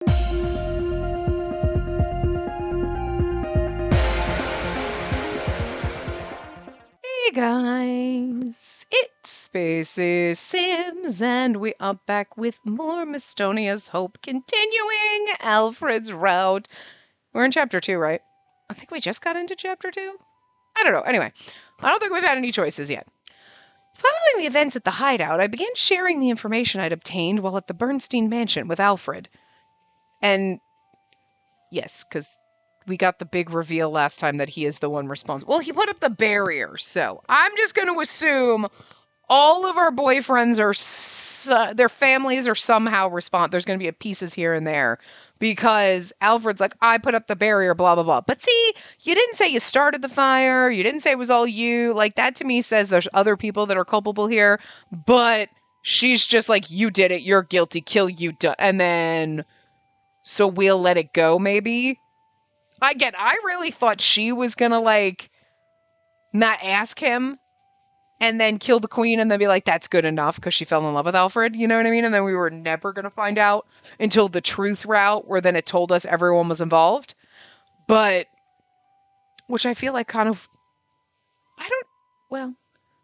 Hey guys, it's Spacey Sims, and we are back with more Mistonia's Hope, continuing Alfred's route. We're in chapter 2, right? I think we just got into chapter 2? I don't know. Anyway, I don't think we've had any choices yet. Following the events at the hideout, I began sharing the information I'd obtained while at the Bernstein mansion with Alfred. And yes, because we got the big reveal last time that he is the one responsible. Well, he put up the barrier, so I'm just going to assume all of our boyfriends are, their families are somehow responsible. There's going to be pieces here and there because Alfred's like, I put up the barrier, blah, blah, blah. But see, you didn't say you started the fire. You didn't say it was all you. Like, that to me says there's other people that are culpable here. But she's just like, you did it. You're guilty. Kill you. And then, so we'll let it go, maybe. I really thought she was going to, like, not ask him and then kill the queen and then be like, that's good enough because she fell in love with Alfred. You know what I mean? And then we were never going to find out until the truth route where then it told us everyone was involved. But, which I feel like kind of,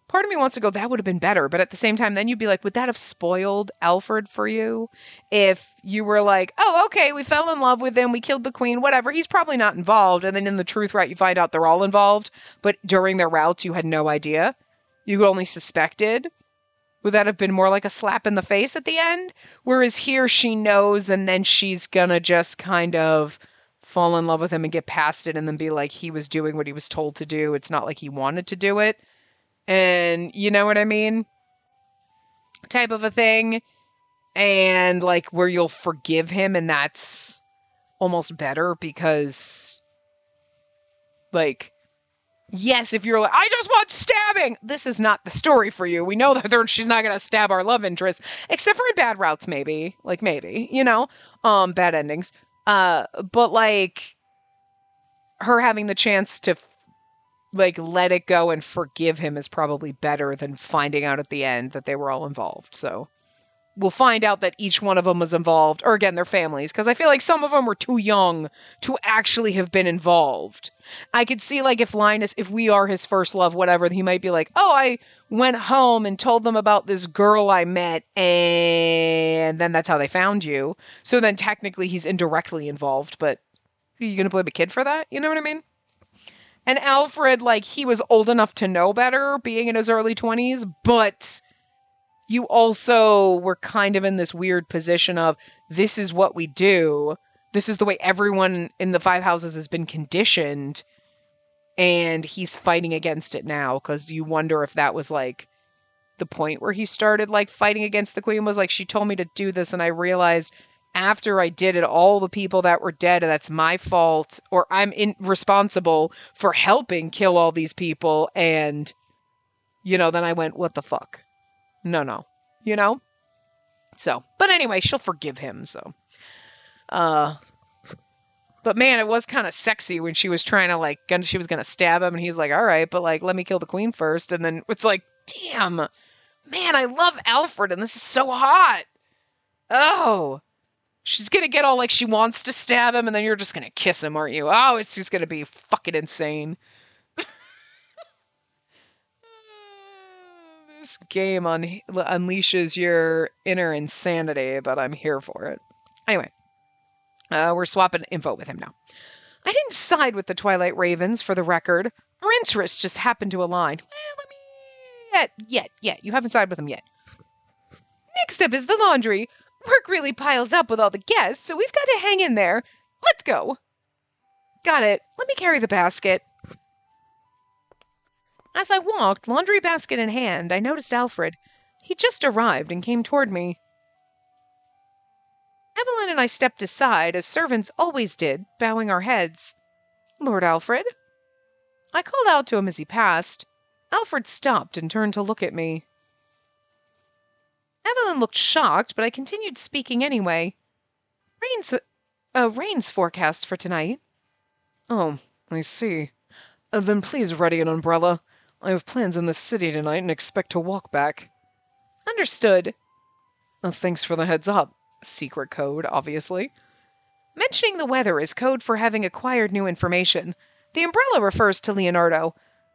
part of me wants to go, that would have been better. But at the same time, then you'd be like, would that have spoiled Alfred for you? If you were like, oh, okay, we fell in love with him, we killed the queen, whatever, he's probably not involved. And then in the truth route, you find out they're all involved. But during their routes, you had no idea. You only suspected. Would that have been more like a slap in the face at the end? Whereas here, she knows, and then she's gonna just kind of fall in love with him and get past it and then be like, he was doing what he was told to do. It's not like he wanted to do it. And you know what I mean? Type of a thing. And like where you'll forgive him, and that's almost better because, like, yes, if you're like, I just want stabbing, this is not the story for you. We know that she's not going to stab our love interest, except for in bad routes, maybe. Like, maybe, you know? Bad endings. But like, her having the chance to like let it go and forgive him is probably better than finding out at the end that they were all involved. So we'll find out that each one of them was involved, or again, their families, because I feel like some of them were too young to actually have been involved. I could see like if Linus, if we are his first love, whatever, he might be like, oh, I went home and told them about this girl I met, and then that's how they found you. So then technically he's indirectly involved, but are you going to blame a kid for that? You know what I mean? And Alfred, like, he was old enough to know better, being in his early 20s, but you also were kind of in this weird position of, this is what we do. This is the way everyone in the Five Houses has been conditioned, and he's fighting against it now, because you wonder if that was, like, the point where he started, like, fighting against the queen, was like, she told me to do this, and I realized after I did it, all the people that were dead, and that's my fault, or I'm responsible for helping kill all these people, and, you know, then I went, what the fuck? No, you know? So, but anyway, she'll forgive him, so. But man, it was kind of sexy when she was trying to, like, she was gonna stab him, and he's like, all right, but, like, let me kill the queen first, and then it's like, damn, man, I love Alfred, and this is so hot. Oh. She's gonna get all like she wants to stab him, and then you're just gonna kiss him, aren't you? Oh, it's just gonna be fucking insane. This game unleashes your inner insanity, but I'm here for it. Anyway, we're swapping info with him now. I didn't side with the Twilight Ravens, for the record. Our interests just happened to align. Well, yet. You haven't sided with them yet. Next up is the laundry. Work really piles up with all the guests, so we've got to hang in there. Let's go. Got it. Let me carry the basket. As I walked, laundry basket in hand, I noticed Alfred. He just arrived and came toward me. Evelyn and I stepped aside, as servants always did, bowing our heads. Lord Alfred? I called out to him as he passed. Alfred stopped and turned to look at me. Evelyn looked shocked, but I continued speaking anyway. Rain's forecast for tonight. Oh, I see. Then please ready an umbrella. I have plans in the city tonight and expect to walk back. Understood. Thanks for the heads up. Secret code, obviously. Mentioning the weather is code for having acquired new information. The umbrella refers to Leonardo.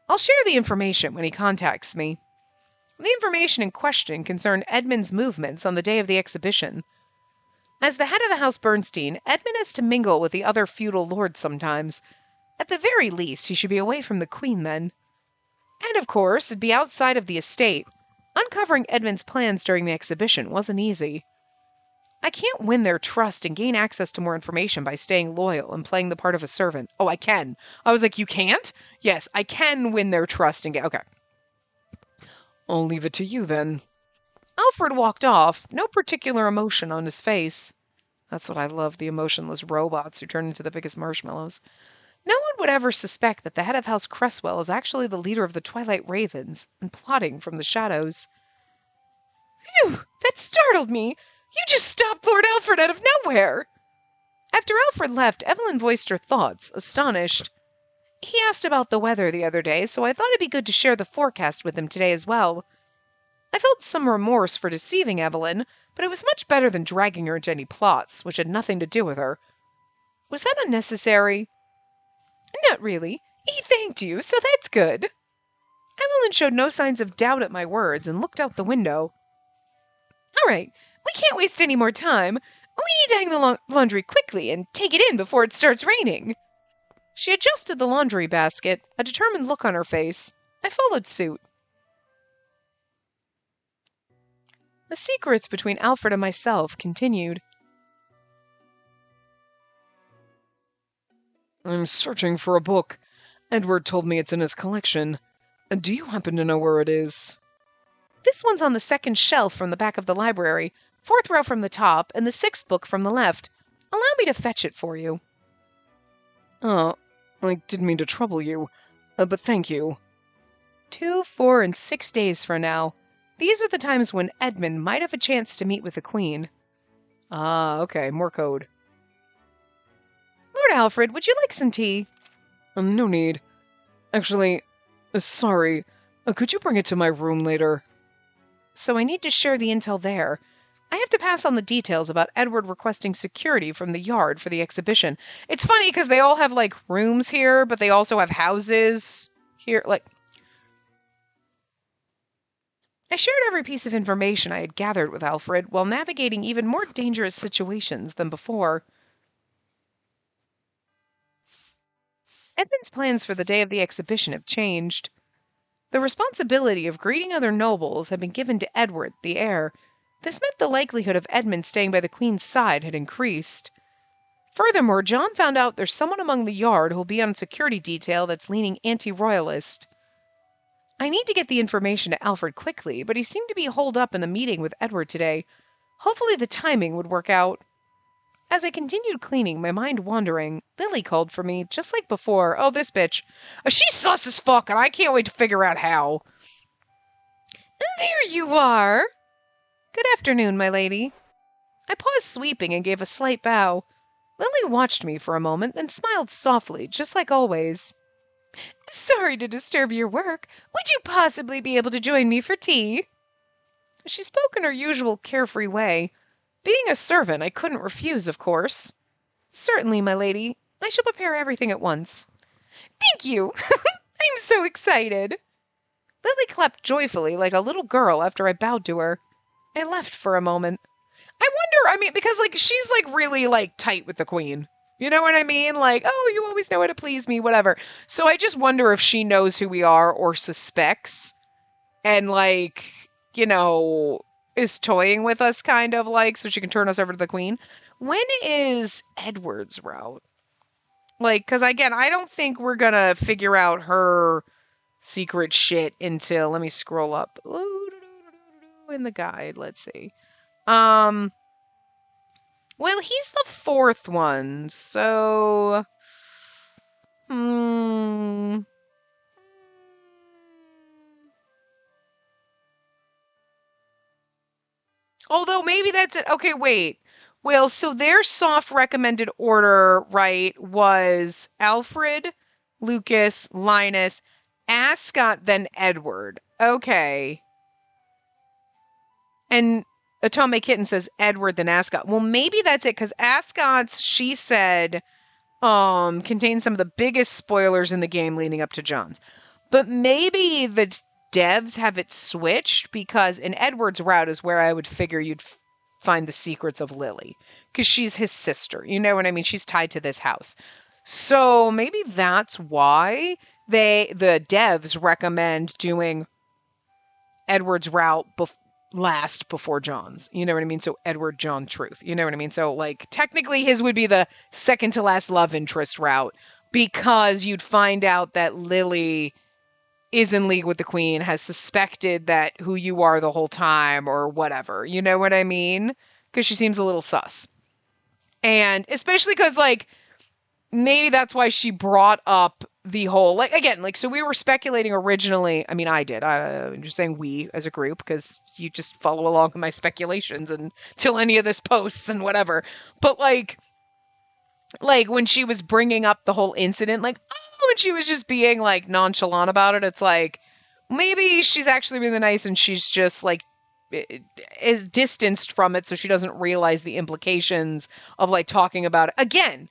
I'll share the information when he contacts me. The information in question concerned Edmund's movements on the day of the exhibition. As the head of the House Bernstein, Edmund has to mingle with the other feudal lords sometimes. At the very least, he should be away from the Queen then. And of course, it'd be outside of the estate. Uncovering Edmund's plans during the exhibition wasn't easy. I can't win their trust and gain access to more information by staying loyal and playing the part of a servant. Oh, I can. I was like, you can't? Yes, I can win their trust and get... Okay. I'll leave it to you then. Alfred walked off, no particular emotion on his face. That's what I love, the emotionless robots who turn into the biggest marshmallows. No one would ever suspect that the head of House Cresswell is actually the leader of the Twilight Ravens and plotting from the shadows. Phew! That startled me! You just stopped Lord Alfred out of nowhere! After Alfred left, Evelyn voiced her thoughts, astonished. He asked about the weather the other day, so I thought it'd be good to share the forecast with him today as well. I felt some remorse for deceiving Evelyn, but it was much better than dragging her into any plots, which had nothing to do with her. Was that unnecessary? Not really. He thanked you, so that's good. Evelyn showed no signs of doubt at my words and looked out the window. All right, we can't waste any more time. We need to hang the laundry quickly and take it in before it starts raining. She adjusted the laundry basket, a determined look on her face. I followed suit. The secrets between Alfred and myself continued. I'm searching for a book. Edward told me it's in his collection. Do you happen to know where it is? This one's on the second shelf from the back of the library, 4th row from the top, and the 6th book from the left. Allow me to fetch it for you. Oh, I didn't mean to trouble you, but thank you. 2, 4, and 6 days from now. These are the times when Edmund might have a chance to meet with the Queen. Ah, okay, more code. Lord Alfred, would you like some tea? No need. Actually, sorry. Could you bring it to my room later? So I need to share the intel there. I have to pass on the details about Edward requesting security from the yard for the exhibition. It's funny because they all have, like, rooms here, but they also have houses here. Like, I shared every piece of information I had gathered with Alfred while navigating even more dangerous situations than before. Edmund's plans for the day of the exhibition have changed. The responsibility of greeting other nobles had been given to Edward, the heir. This meant the likelihood of Edmund staying by the Queen's side had increased. Furthermore, John found out there's someone among the yard who'll be on security detail that's leaning anti-royalist. I need to get the information to Alfred quickly, but he seemed to be holed up in the meeting with Edward today. Hopefully the timing would work out. As I continued cleaning, my mind wandering, Lily called for me, just like before. Oh, this bitch. She's sus as fuck, and I can't wait to figure out how. There you are. Good afternoon, my lady. I paused sweeping and gave a slight bow. Lily watched me for a moment, then smiled softly, just like always. Sorry to disturb your work. Would you possibly be able to join me for tea? She spoke in her usual carefree way. Being a servant, I couldn't refuse, of course. Certainly, my lady. I shall prepare everything at once. Thank you. I'm so excited. Lily clapped joyfully like a little girl after I bowed to her. I left for a moment. I mean, because, like, she's, like, really, like, tight with the Queen. You know what I mean? Like, oh, you always know how to please me, whatever. So I just wonder if she knows who we are or suspects. And, like, you know, is toying with us, kind of, like, so she can turn us over to the Queen. When is Edward's route? Like, because, again, I don't think we're gonna figure out her secret shit until, let me scroll up. In the guide, let's see. Well, he's the 4th one, so... Although maybe that's it. Okay, wait. Well, so their soft recommended order, right, was Alfred, Lucas, Linus, Ascot, then Edward. Okay. And Otome Kitten says Edward than Ascot. Well, maybe that's it, because Ascot's, she said, contains some of the biggest spoilers in the game leading up to John's. But maybe the devs have it switched, because in Edward's route is where I would figure you'd find the secrets of Lily, because she's his sister. You know what I mean? She's tied to this house. So maybe that's why the devs recommend doing Edward's route last before John's. You know what I mean? So Edward, John, Truth. You know what I mean? So like technically his would be the second to last love interest route, because you'd find out that Lily is in league with the Queen, has suspected that who you are the whole time or whatever. You know what I mean? Because she seems a little sus. And especially because like maybe that's why she brought up the whole, like, again, like, so we were speculating originally. I mean, I did. I'm just saying we as a group, because you just follow along with my speculations until any of this posts and whatever. But like when she was bringing up the whole incident, like, oh, and she was just being like nonchalant about it. It's like, maybe she's actually really nice and she's just like is distanced from it, so she doesn't realize the implications of like talking about it. Again,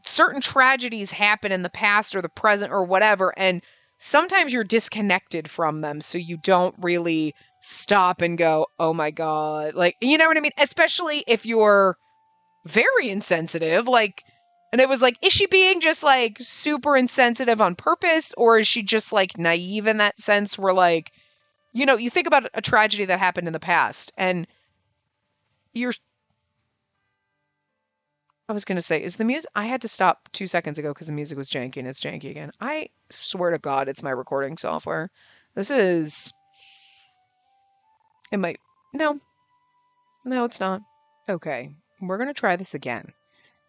certain tragedies happen in the past or the present or whatever, and sometimes you're disconnected from them, so you don't really stop and go, oh my God. Like, you know what I mean? Especially if you're very insensitive, like, and it was like, is she being just like super insensitive on purpose, or is she just like naive in that sense where like, you know, you think about a tragedy that happened in the past and I was going to say, is the music, I had to stop 2 seconds ago because the music was janky and it's janky again. I swear to God, it's my recording software. It might, no, it's not. Okay, we're going to try this again.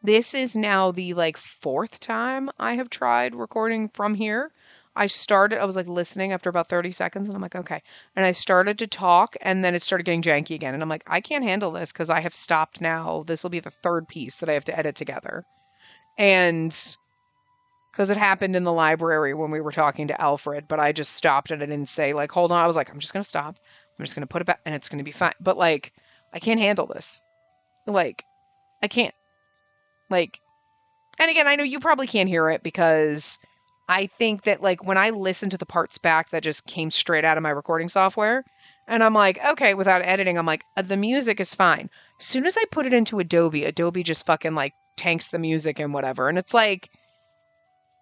This is now the like fourth time I have tried recording from here. I was like listening after about 30 seconds and I'm like, okay. And I started to talk and then it started getting janky again. And I'm like, I can't handle this because I have stopped now. This will be the third piece that I have to edit together. And because it happened in the library when we were talking to Alfred, but I just stopped and I didn't say like, hold on. I was like, I'm just going to stop. I'm just going to put it back and it's going to be fine. But like, I can't handle this. Like, I can't. Like, and again, I know you probably can't hear it because I think that like when I listen to the parts back that just came straight out of my recording software and I'm like, okay, without editing, I'm like, the music is fine. As soon as I put it into Adobe just fucking like tanks the music and whatever. And it's like,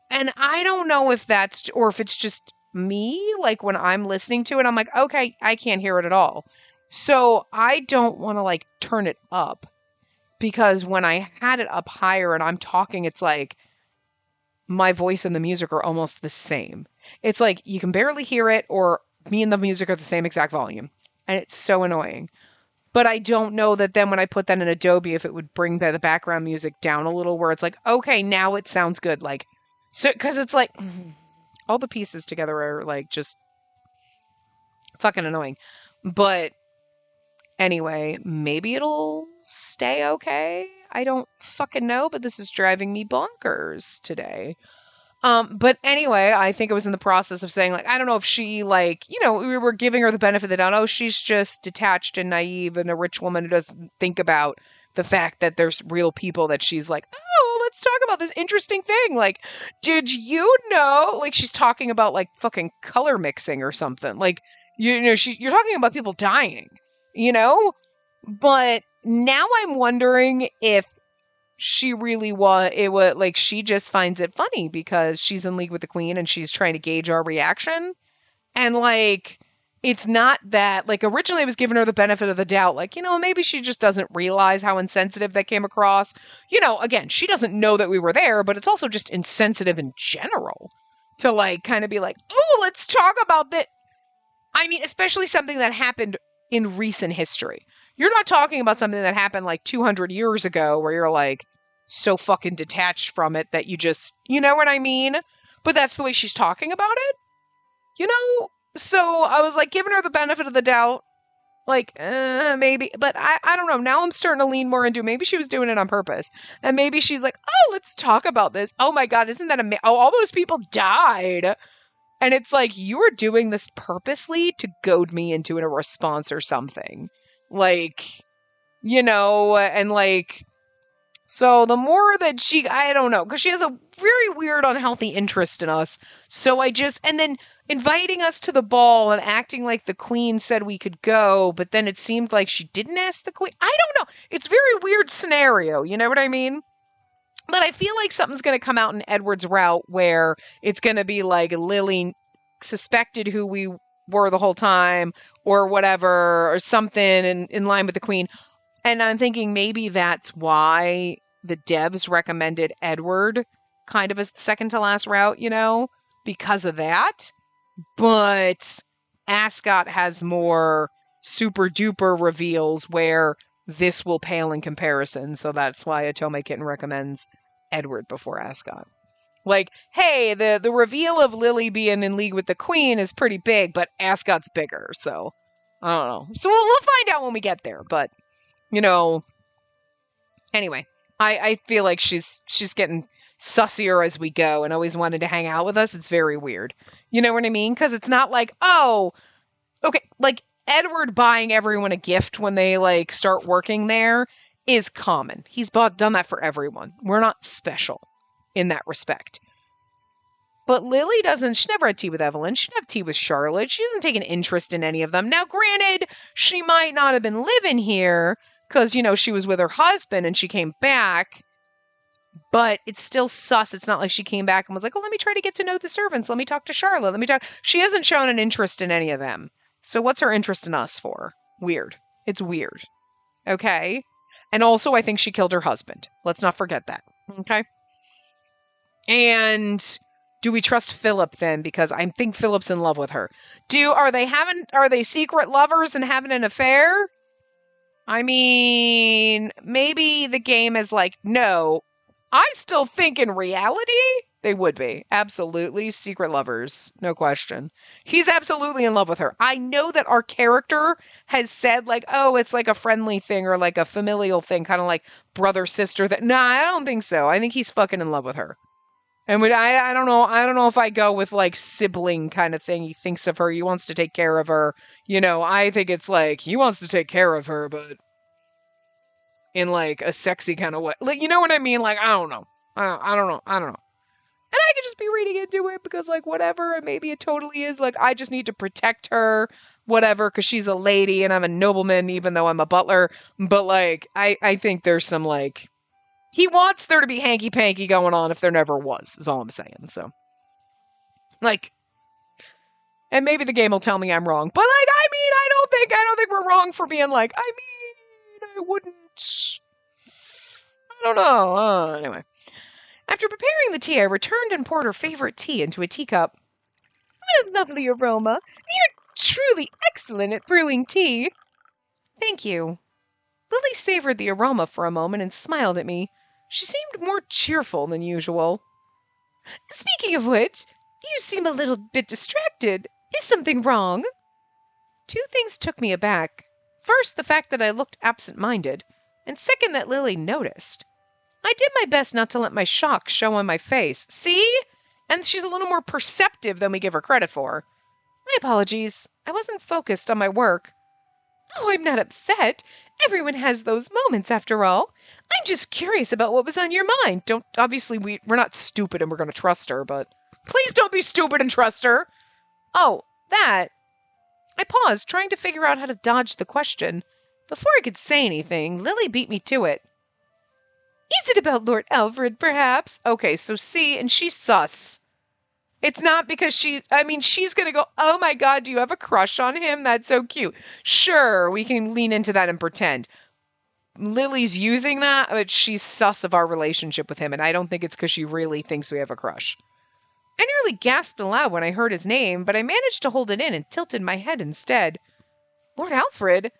and I don't know if that's, or if it's just me, like when I'm listening to it, I'm like, okay, I can't hear it at all. So I don't want to like turn it up. Because when I had it up higher and I'm talking, it's like my voice and the music are almost the same. It's like you can barely hear it or me and the music are the same exact volume. And it's so annoying. But I don't know that then when I put that in Adobe, if it would bring the background music down a little where it's like, okay, now it sounds good. Like, so, because it's like all the pieces together are like just fucking annoying. But anyway, maybe it'll stay okay. I don't fucking know, but this is driving me bonkers today. But anyway, I think it was in the process of saying, like, I don't know if she, like, you know, we were giving her the benefit of the doubt. Oh, she's just detached and naive and a rich woman who doesn't think about the fact that there's real people that she's like, oh, let's talk about this interesting thing. Like, did you know, like, she's talking about, like, fucking color mixing or something. Like, you know, you're talking about people dying, you know? But now I'm wondering if she really was like, she just finds it funny because she's in league with the Queen and she's trying to gauge our reaction. And like, it's not that, like, originally I was giving her the benefit of the doubt. Like, you know, maybe she just doesn't realize how insensitive that came across. You know, again, she doesn't know that we were there, but it's also just insensitive in general to like kind of be like, oh, let's talk about that. I mean, especially something that happened in recent history. You're not talking about something that happened like 200 years ago where you're like so fucking detached from it that you just, you know what I mean? But that's the way she's talking about it, you know? So I was like giving her the benefit of the doubt, like, maybe, but I don't know. Now I'm starting to lean more into maybe she was doing it on purpose. And maybe she's like, oh, let's talk about this. Oh my God, isn't that amazing? Oh, all those people died. And it's like, you were doing this purposely to goad me into a response or something. Like, and like, so the more that I don't know, because she has a very weird, unhealthy interest in us. So and then inviting us to the ball and acting like the queen said we could go, but then it seemed like she didn't ask the queen. I don't know. It's a very weird scenario. You know what I mean? But I feel like something's going to come out in Edward's route where it's going to be like Lily suspected who we were the whole time or whatever, or something in line with the queen. And I'm thinking maybe that's why the devs recommended Edward kind of as the second to last route, because of that. But Ascot has more super duper reveals where this will pale in comparison. So that's why Atome Kitten recommends Edward before Ascot. Like, hey, the reveal of Lily being in league with the queen is pretty big, but Ascot's bigger. So I don't know. So we'll find out when we get there. But anyway, I feel like she's getting sussier as we go and always wanted to hang out with us. It's very weird. You know what I mean? Because it's not like, oh, okay, like Edward buying everyone a gift when they like start working there is common. He's done that for everyone. We're not special in that respect. But Lily she never had tea with Evelyn. She didn't have tea with Charlotte. She doesn't take an interest in any of them. Now, granted, she might not have been living here because, she was with her husband and she came back. But it's still sus. It's not like she came back and was like, oh, let me try to get to know the servants. Let me talk to Charlotte. She hasn't shown an interest in any of them. So what's her interest in us for? Weird. It's weird. Okay? And also, I think she killed her husband. Let's not forget that. Okay? And do we trust Philip then? Because I think Philip's in love with her. Are they secret lovers and having an affair? I mean, maybe the game is like, no. I still think in reality, they would be. Absolutely. Secret lovers. No question. He's absolutely in love with her. I know that our character has said like, oh, it's like a friendly thing or like a familial thing, kind of like brother, sister. Nah, I don't think so. I think he's fucking in love with her. And I don't know. I don't know if I go with like sibling kind of thing. He thinks of her. He wants to take care of her. I think it's like he wants to take care of her, but in like a sexy kind of way. Like, you know what I mean? Like, I don't know. I don't know. And I could just be reading into it because like whatever. Maybe it totally is like I just need to protect her, whatever, because she's a lady and I'm a nobleman, even though I'm a butler. But like, I think there's some like. He wants there to be hanky-panky going on if there never was, is all I'm saying. So, like, and maybe the game will tell me I'm wrong. But, like, I mean, I don't think we're wrong for being like, I mean, I wouldn't. I don't know. Anyway. After preparing the tea, I returned and poured her favorite tea into a teacup. What a lovely aroma. You're truly excellent at brewing tea. Thank you. Lily savored the aroma for a moment and smiled at me. She seemed more cheerful than usual. Speaking of which, you seem a little bit distracted. Is something wrong? Two things took me aback. First, the fact that I looked absent-minded, and second, that Lily noticed. I did my best not to let my shock show on my face. See? And she's a little more perceptive than we give her credit for. My apologies. I wasn't focused on my work. Oh, I'm not upset. Everyone has those moments, after all. I'm just curious about what was on your mind. Obviously, we're not stupid and we're going to trust her, but please don't be stupid and trust her. Oh, that. I paused, trying to figure out how to dodge the question. Before I could say anything, Lily beat me to it. Is it about Lord Alfred, perhaps? Okay, so see, and she's sus. It's not because she's going to go, oh my God, do you have a crush on him? That's so cute. Sure, we can lean into that and pretend. Lily's using that, but she's sus of our relationship with him, and I don't think it's because she really thinks we have a crush. I nearly gasped aloud when I heard his name, but I managed to hold it in and tilted my head instead. Lord Alfred?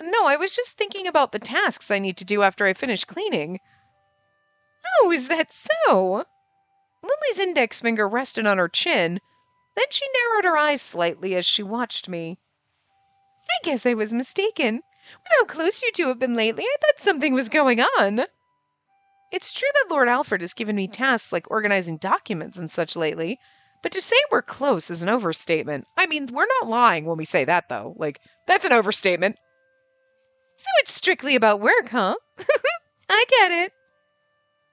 No, I was just thinking about the tasks I need to do after I finish cleaning. Oh, is that so? Lily's index finger rested on her chin. Then she narrowed her eyes slightly as she watched me. I guess I was mistaken. With how close you two have been lately, I thought something was going on. It's true that Lord Alfred has given me tasks like organizing documents and such lately, but to say we're close is an overstatement. I mean, we're not lying when we say that, though. Like, that's an overstatement. So it's strictly about work, huh? I get it.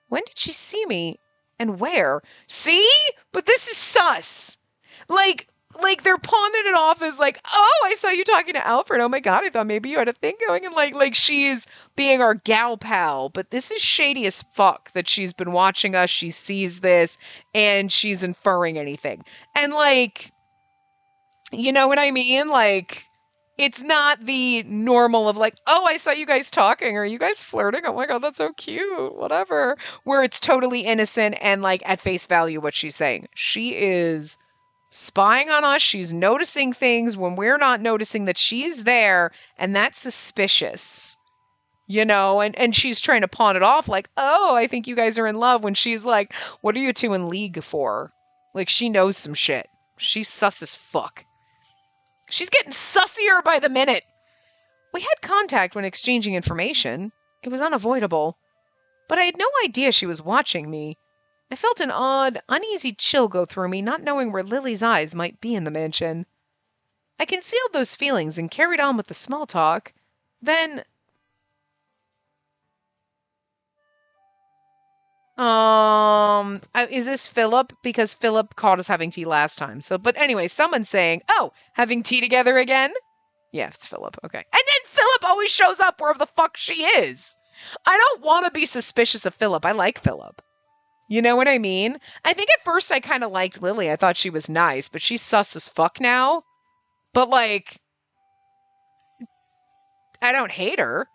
When did she see me? And where? See? But this is sus. Like, like they're pawning it off as like, oh, I saw you talking to Alfred. Oh my god, I thought maybe you had a thing going, and like she's being our gal pal. But this is shady as fuck that she's been watching us. She sees this and she's inferring anything. And like, you know what I mean? Like, it's not the normal of like, oh, I saw you guys talking. Are you guys flirting? Oh my god, that's so cute. Whatever. Where it's totally innocent and like at face value what she's saying. She is spying on us. She's noticing things when we're not noticing that she's there, and that's suspicious. You know, and she's trying to pawn it off like, oh, I think you guys are in love, when she's like, what are you two in league for? Like, she knows some shit. She's sus as fuck. She's getting sussier by the minute. We had contact when exchanging information. It was unavoidable. But I had no idea she was watching me. I felt an odd, uneasy chill go through me, not knowing where Lily's eyes might be in the mansion. I concealed those feelings and carried on with the small talk. Then, is this Philip? Because Philip caught us having tea last time. So, but anyway, someone's saying, oh, having tea together again? Yeah, it's Philip. Okay. And then Philip always shows up wherever the fuck she is. I don't want to be suspicious of Philip. I like Philip. You know what I mean? I think at first I kind of liked Lily. I thought she was nice, but she's sus as fuck now. But like, I don't hate her.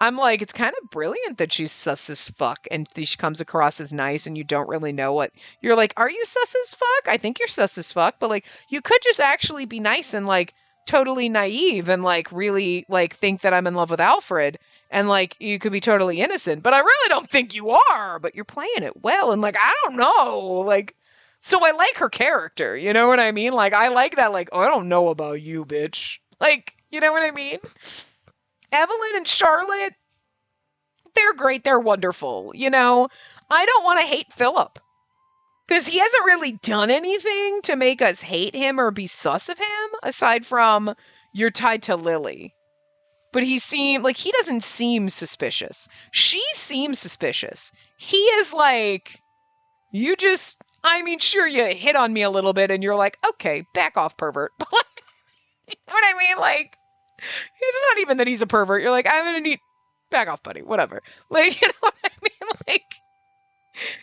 I'm like, it's kind of brilliant that she's sus as fuck and she comes across as nice and you don't really know what. You're like, are you sus as fuck? I think you're sus as fuck, but like, you could just actually be nice and like totally naive and like really like think that I'm in love with Alfred and like you could be totally innocent, but I really don't think you are, but you're playing it well and like, I don't know. Like, so I like her character, you know what I mean? Like, I like that, like, oh, I don't know about you, bitch. Like, you know what I mean? Evelyn and Charlotte, they're great. They're wonderful. You know, I don't want to hate Philip because he hasn't really done anything to make us hate him or be sus of him aside from you're tied to Lily. But he doesn't seem suspicious. She seems suspicious. He is like, I mean, sure, you hit on me a little bit and you're like, okay, back off, pervert. But like, you know what I mean? Like, it's not even that he's a pervert. You're like, I'm gonna need back off, buddy. Whatever. Like, you know what I mean? Like,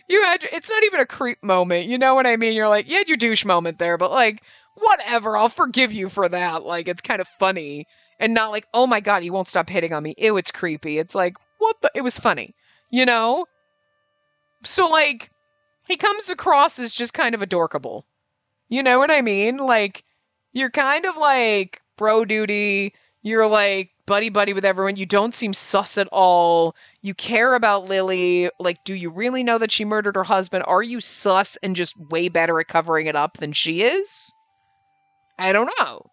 it's not even a creep moment. You know what I mean? You're like, you had your douche moment there, but like, whatever. I'll forgive you for that. Like, it's kind of funny and not like, oh my god, he won't stop hitting on me. Ew, it's creepy. It's like, what the? It was funny, you know? So like, he comes across as just kind of adorkable. You know what I mean? Like, you're kind of like bro duty. You're like buddy buddy with everyone. You don't seem sus at all. You care about Lily. Like, do you really know that she murdered her husband? Are you sus and just way better at covering it up than she is? I don't know.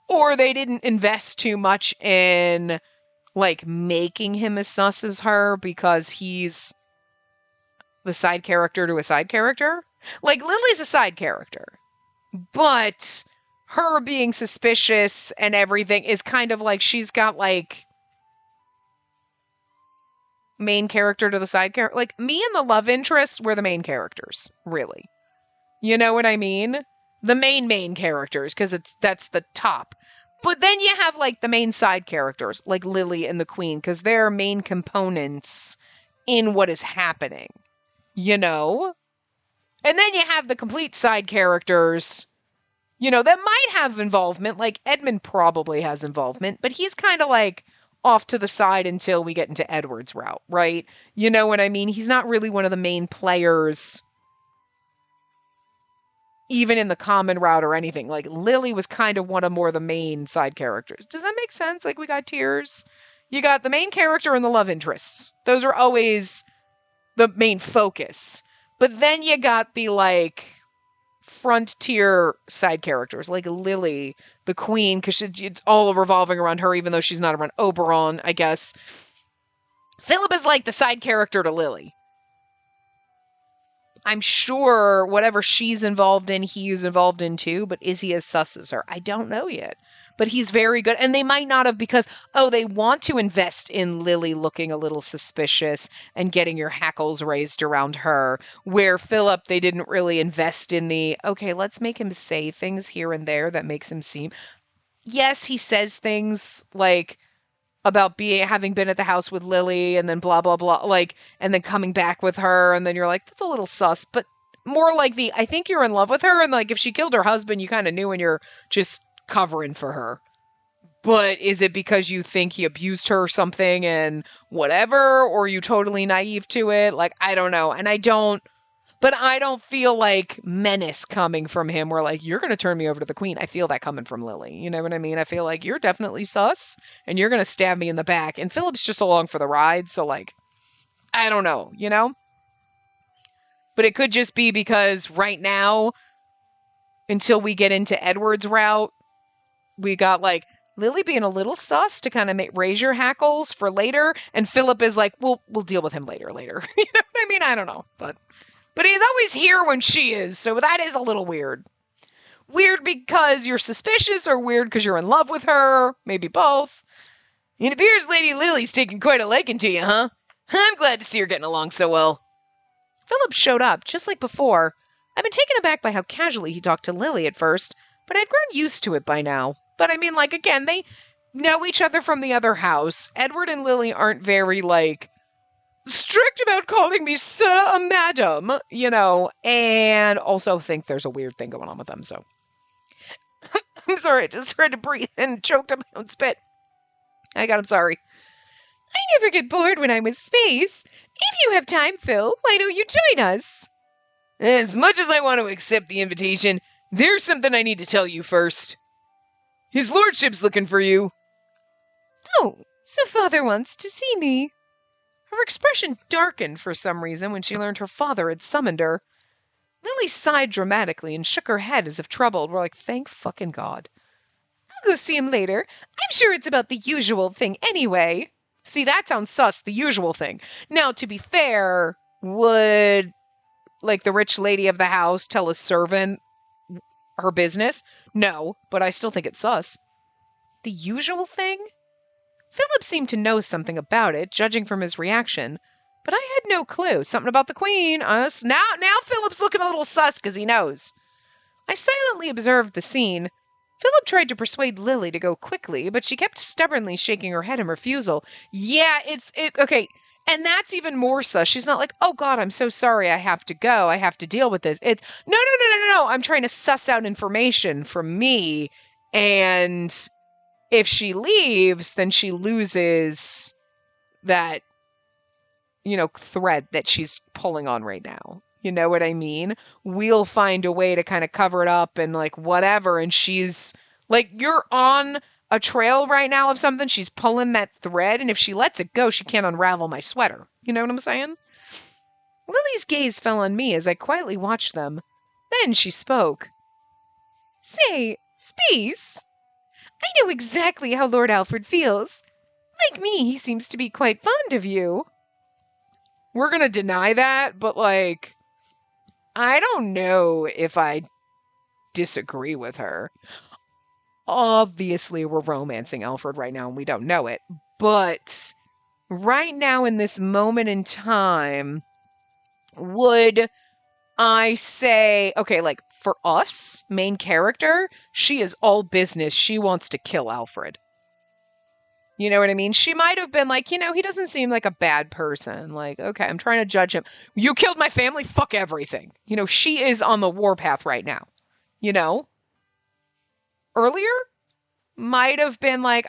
Or they didn't invest too much in like making him as sus as her because he's the side character to a side character. Like, Lily's a side character, but her being suspicious and everything is kind of like she's got like main character to the side character. Like, me and the love interest were the main characters, really. You know what I mean? The main characters, because that's the top. But then you have like the main side characters, like Lily and the Queen, because they're main components in what is happening. You know? And then you have the complete side characters, you know, that might have involvement. Like, Edmund probably has involvement, but he's kind of like off to the side until we get into Edward's route, right? You know what I mean? He's not really one of the main players, even in the common route or anything. Like, Lily was kind of one of more of the main side characters. Does that make sense? Like, we got tiers. You got the main character and the love interests. Those are always the main focus. But then you got the, like, front tier side characters, like Lily, the Queen, because it's all revolving around her, even though she's not around Oberon, I guess. Philip is like the side character to Lily. I'm sure whatever she's involved in, he is involved in too, but is he as sus as her? I don't know yet. but he's very good. And they might not have because, oh, they want to invest in Lily looking a little suspicious and getting your hackles raised around her. Where Philip, they didn't really invest in the, okay, let's make him say things here and there that makes him seem. Yes, he says things like about having been at the house with Lily and then blah blah blah, like, and then coming back with her, and then you're like, that's a little sus, but more like the, I think you're in love with her, and like if she killed her husband, you kind of knew, and you're just covering for her. But is it because you think he abused her or something and whatever, or are you totally naive to it? Like, I don't know. And I don't feel like menace coming from him where like, you're going to turn me over to the queen. I feel that coming from Lily. You know what I mean? I feel like you're definitely sus and you're going to stab me in the back. And Philip's just along for the ride. So like, I don't know, you know? But it could just be because right now, until we get into Edward's route, we got like Lily being a little sus to kind of raise your hackles for later. And Philip is like, we'll deal with him later. You know what I mean? I don't know. But he's always here when she is. So that is a little weird. Weird because you're suspicious, or weird because you're in love with her. Maybe both. It appears Lady Lily's taking quite a liking to you, huh? I'm glad to see her getting along so well. Philip showed up, just like before. I'd been taken aback by how casually he talked to Lily at first, but I'd grown used to it by now. But I mean, like, again, they know each other from the other house. Edward and Lily aren't very, like, strict about calling me sir or madam, you know, and also think there's a weird thing going on with them, so. I'm sorry, I just tried to breathe and choked on my own spit. I'm sorry. I never get bored when I'm with space. If you have time, Phil, why don't you join us? As much as I want to accept the invitation, there's something I need to tell you first. His lordship's looking for you. Oh, so father wants to see me. Her expression darkened for some reason when she learned her father had summoned her. Lily sighed dramatically and shook her head as if troubled. We're like, thank fucking God. I'll go see him later. I'm sure it's about the usual thing anyway. See, that sounds sus, the usual thing. Now, to be fair, would, like, the rich lady of the house tell a servant her business? No, but I still think it's sus. The usual thing? Philip seemed to know something about it, judging from his reaction, but I had no clue. Something about the queen, us. Now Philip's looking a little sus because he knows. I silently observed the scene. Philip tried to persuade Lily to go quickly, but she kept stubbornly shaking her head in refusal. Yeah, okay. And that's even more sus. She's not like, oh God, I'm so sorry, I have to go. I have to deal with this. It's, no. I'm trying to suss out information from me. And if she leaves, then she loses that, you know, thread that she's pulling on right now. You know what I mean? We'll find a way to kind of cover it up and like whatever. And she's like, you're on a trail right now of something. She's pulling that thread. And if she lets it go, she can't unravel my sweater. You know what I'm saying? Lily's gaze fell on me as I quietly watched them. Then she spoke. Say, Space, I know exactly how Lord Alfred feels. Like me, he seems to be quite fond of you. We're going to deny that, but like, I don't know if I disagree with her. Obviously, we're romancing Alfred right now and we don't know it. But right now in this moment in time, would I say, okay, like for us, main character, she is all business. She wants to kill Alfred. You know what I mean? She might have been like, you know, he doesn't seem like a bad person. Like, okay, I'm trying to judge him. You killed my family? Fuck everything. You know, she is on the warpath right now. You know? Earlier? Might have been like,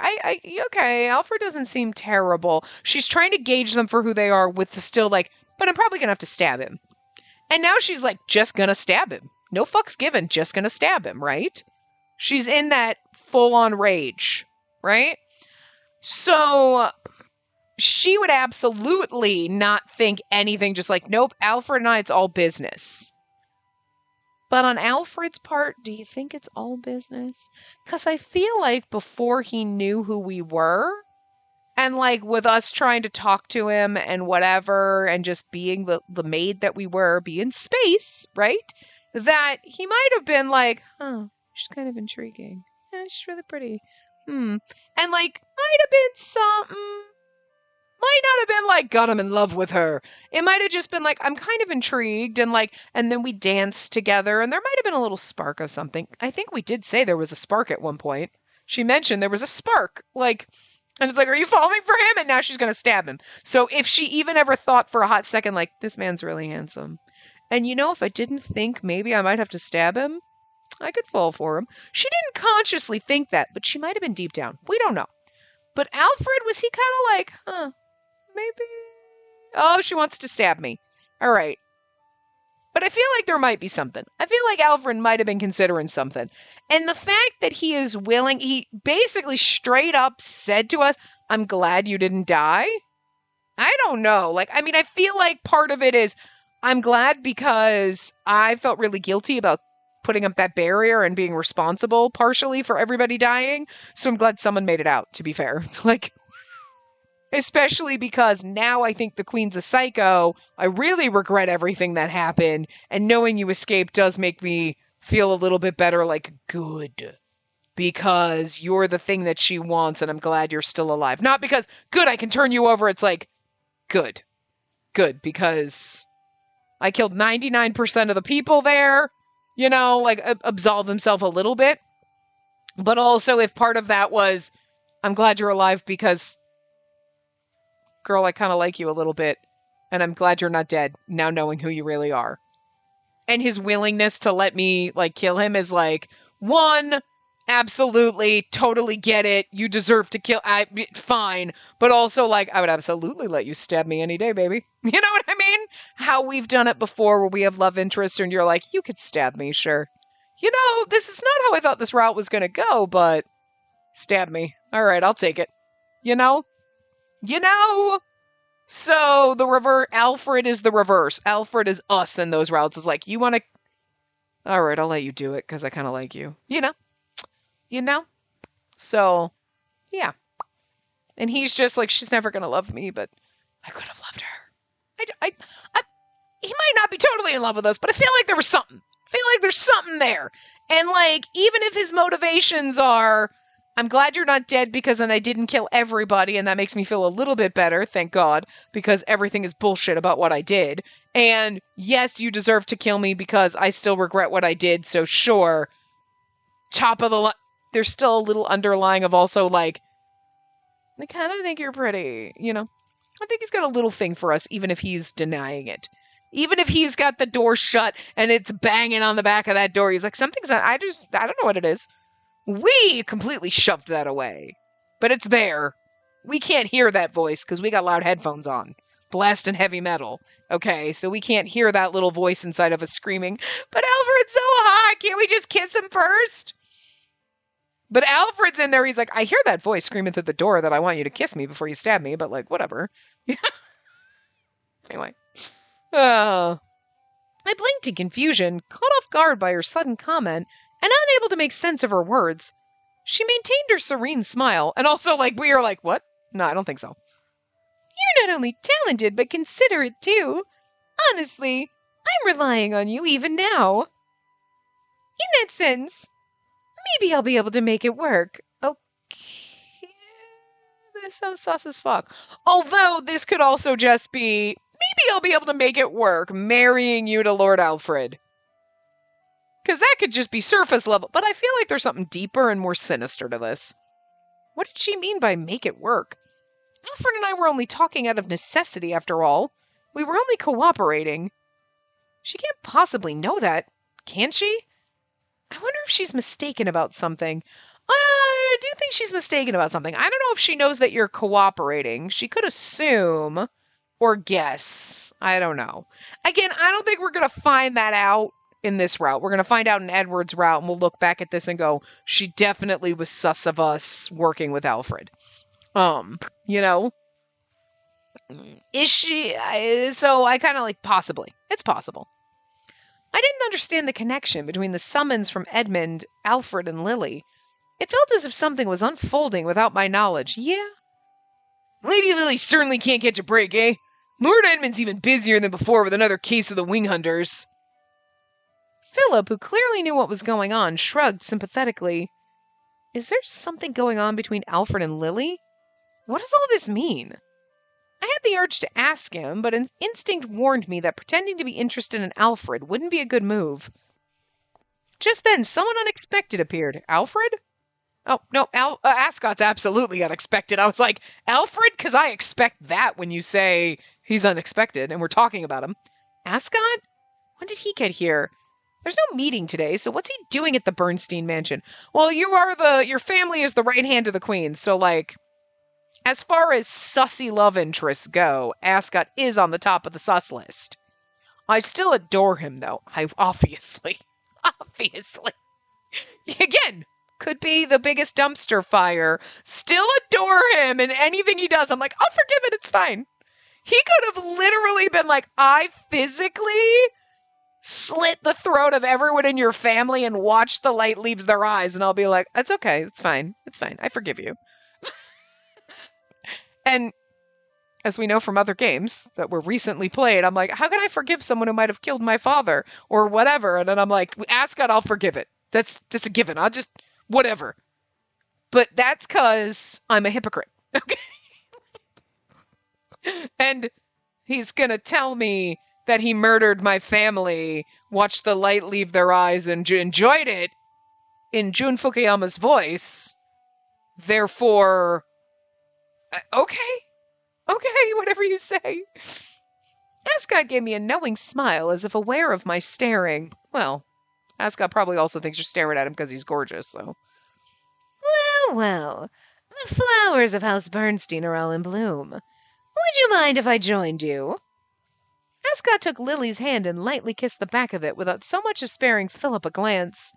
okay, Alfred doesn't seem terrible. She's trying to gauge them for who they are with the still like, but I'm probably going to have to stab him. And now she's like, just going to stab him. No fucks given, just going to stab him, right? She's in that full-on rage, right? So she would absolutely not think anything, just like, nope, Alfred and I, it's all business. But on Alfred's part, do you think it's all business? Because I feel like before he knew who we were, and like with us trying to talk to him and whatever, and just being the maid that we were, be in space, right? That he might have been like, huh, she's kind of intriguing. Yeah, she's really pretty. And like, might have been something. Might not have been like, God, I'm in love with her. It might have just been like, I'm kind of intrigued, and like, and then we danced together, and there might have been a little spark of something. I think we did say there was a spark at one point. She mentioned there was a spark, like, and it's like, are you falling for him? And now she's going to stab him. So if she even ever thought for a hot second, like, this man's really handsome. And you know, if I didn't think maybe I might have to stab him, I could fall for him. She didn't consciously think that, but she might have been deep down. We don't know. But Alfred, was he kind of like, maybe? Oh, she wants to stab me. All right. But I feel like there might be something. I feel like Alfred might have been considering something. And the fact that he is willing, he basically straight up said to us, I'm glad you didn't die. I don't know. Like, I mean, I feel like part of it is I'm glad because I felt really guilty about putting up that barrier and being responsible partially for everybody dying. So I'm glad someone made it out, to be fair. Like, especially because now I think the Queen's a psycho. I really regret everything that happened. And knowing you escaped does make me feel a little bit better, like, good. Because you're the thing that she wants, and I'm glad you're still alive. Not because, good, I can turn you over. It's like, good. Good, because I killed 99% of the people there. You know, like, absolve himself a little bit. But also, if part of that was, I'm glad you're alive because, girl, I kind of like you a little bit. And I'm glad you're not dead, now knowing who you really are. And his willingness to let me, like, kill him is like, one, absolutely, totally get it. You deserve to kill, fine. But also, like, I would absolutely let you stab me any day, baby. You know what I mean? How we've done it before where we have love interests and you're like, you could stab me, sure. You know, this is not how I thought this route was going to go, but stab me. All right, I'll take it. You know? You know? So Alfred is the reverse. Alfred is us in those routes. It's like, you want to, all right, I'll let you do it because I kind of like you. You know? So, yeah. And he's just like, she's never going to love me, but I could have loved her. He might not be totally in love with us, but I feel like there was something. I feel like there's something there. And like, even if his motivations are, I'm glad you're not dead because then I didn't kill everybody, and that makes me feel a little bit better, thank God, because everything is bullshit about what I did. And yes, you deserve to kill me because I still regret what I did, so sure. Top of the line. There's still a little underlying of also like, I kind of think you're pretty, you know? I think he's got a little thing for us, even if he's denying it. Even if he's got the door shut and it's banging on the back of that door, he's like, something's on, I don't know what it is. We completely shoved that away. But it's there. We can't hear that voice because we got loud headphones on. Blasting heavy metal. Okay, so we can't hear that little voice inside of us screaming, but Alfred's so hot, can't we just kiss him first? But Alfred's in there, he's like, I hear that voice screaming through the door that I want you to kiss me before you stab me, but like, whatever. Anyway. I blinked in confusion, caught off guard by her sudden comment, and unable to make sense of her words. She maintained her serene smile, and also, like, we are like, what? No, I don't think so. You're not only talented, but considerate, too. Honestly, I'm relying on you even now. In that sense, maybe I'll be able to make it work. Okay. This sounds sus as fuck. Although, this could also just be, maybe I'll be able to make it work, marrying you to Lord Alfred. Because that could just be surface level, but I feel like there's something deeper and more sinister to this. What did she mean by make it work? Alfred and I were only talking out of necessity, after all. We were only cooperating. She can't possibly know that, can she? I wonder if she's mistaken about something. I do think she's mistaken about something. I don't know if she knows that you're cooperating. She could assume or guess. I don't know. Again, I don't think we're going to find that out in this route. We're going to find out in Edward's route, and we'll look back at this and go, she definitely was sus of us working with Alfred. You know? Is she? So I kind of like, possibly. It's possible. I didn't understand the connection between the summons from Edmund, Alfred, and Lily. It felt as if something was unfolding without my knowledge. Yeah? Lady Lily certainly can't catch a break, eh? Lord Edmund's even busier than before with another case of the wing hunters. Philip, who clearly knew what was going on, shrugged sympathetically. Is there something going on between Alfred and Lily? What does all this mean? I had the urge to ask him, but an instinct warned me that pretending to be interested in Alfred wouldn't be a good move. Just then, someone unexpected appeared. Alfred? Oh, no, Ascot's absolutely unexpected. I was like, Alfred? Because I expect that when you say he's unexpected and we're talking about him. Ascot? When did he get here? There's no meeting today, so what's he doing at the Bernstein mansion? Well, your family is the right hand of the queen, so like, as far as sussy love interests go, Ascot is on the top of the sus list. I still adore him, though. Obviously. Again, could be the biggest dumpster fire. Still adore him and anything he does. I'm like, I'll forgive it. It's fine. He could have literally been like, I physically slit the throat of everyone in your family and watch the light leaves their eyes. And I'll be like, it's okay. It's fine. It's fine. I forgive you. And as we know from other games that were recently played, I'm like, how can I forgive someone who might have killed my father or whatever? And then I'm like, Ascot, I'll forgive it. That's just a given. I'll just, whatever. But that's because I'm a hypocrite. Okay. And he's going to tell me that he murdered my family, watched the light leave their eyes, and enjoyed it in Jun Fukuyama's voice. Therefore, okay, whatever you say. Ascot gave me a knowing smile as if aware of my staring. Well, Ascot probably also thinks you're staring at him because he's gorgeous, so. Well, the flowers of House Bernstein are all in bloom. Would you mind if I joined you? Ascot took Lily's hand and lightly kissed the back of it without so much as sparing Philip a glance.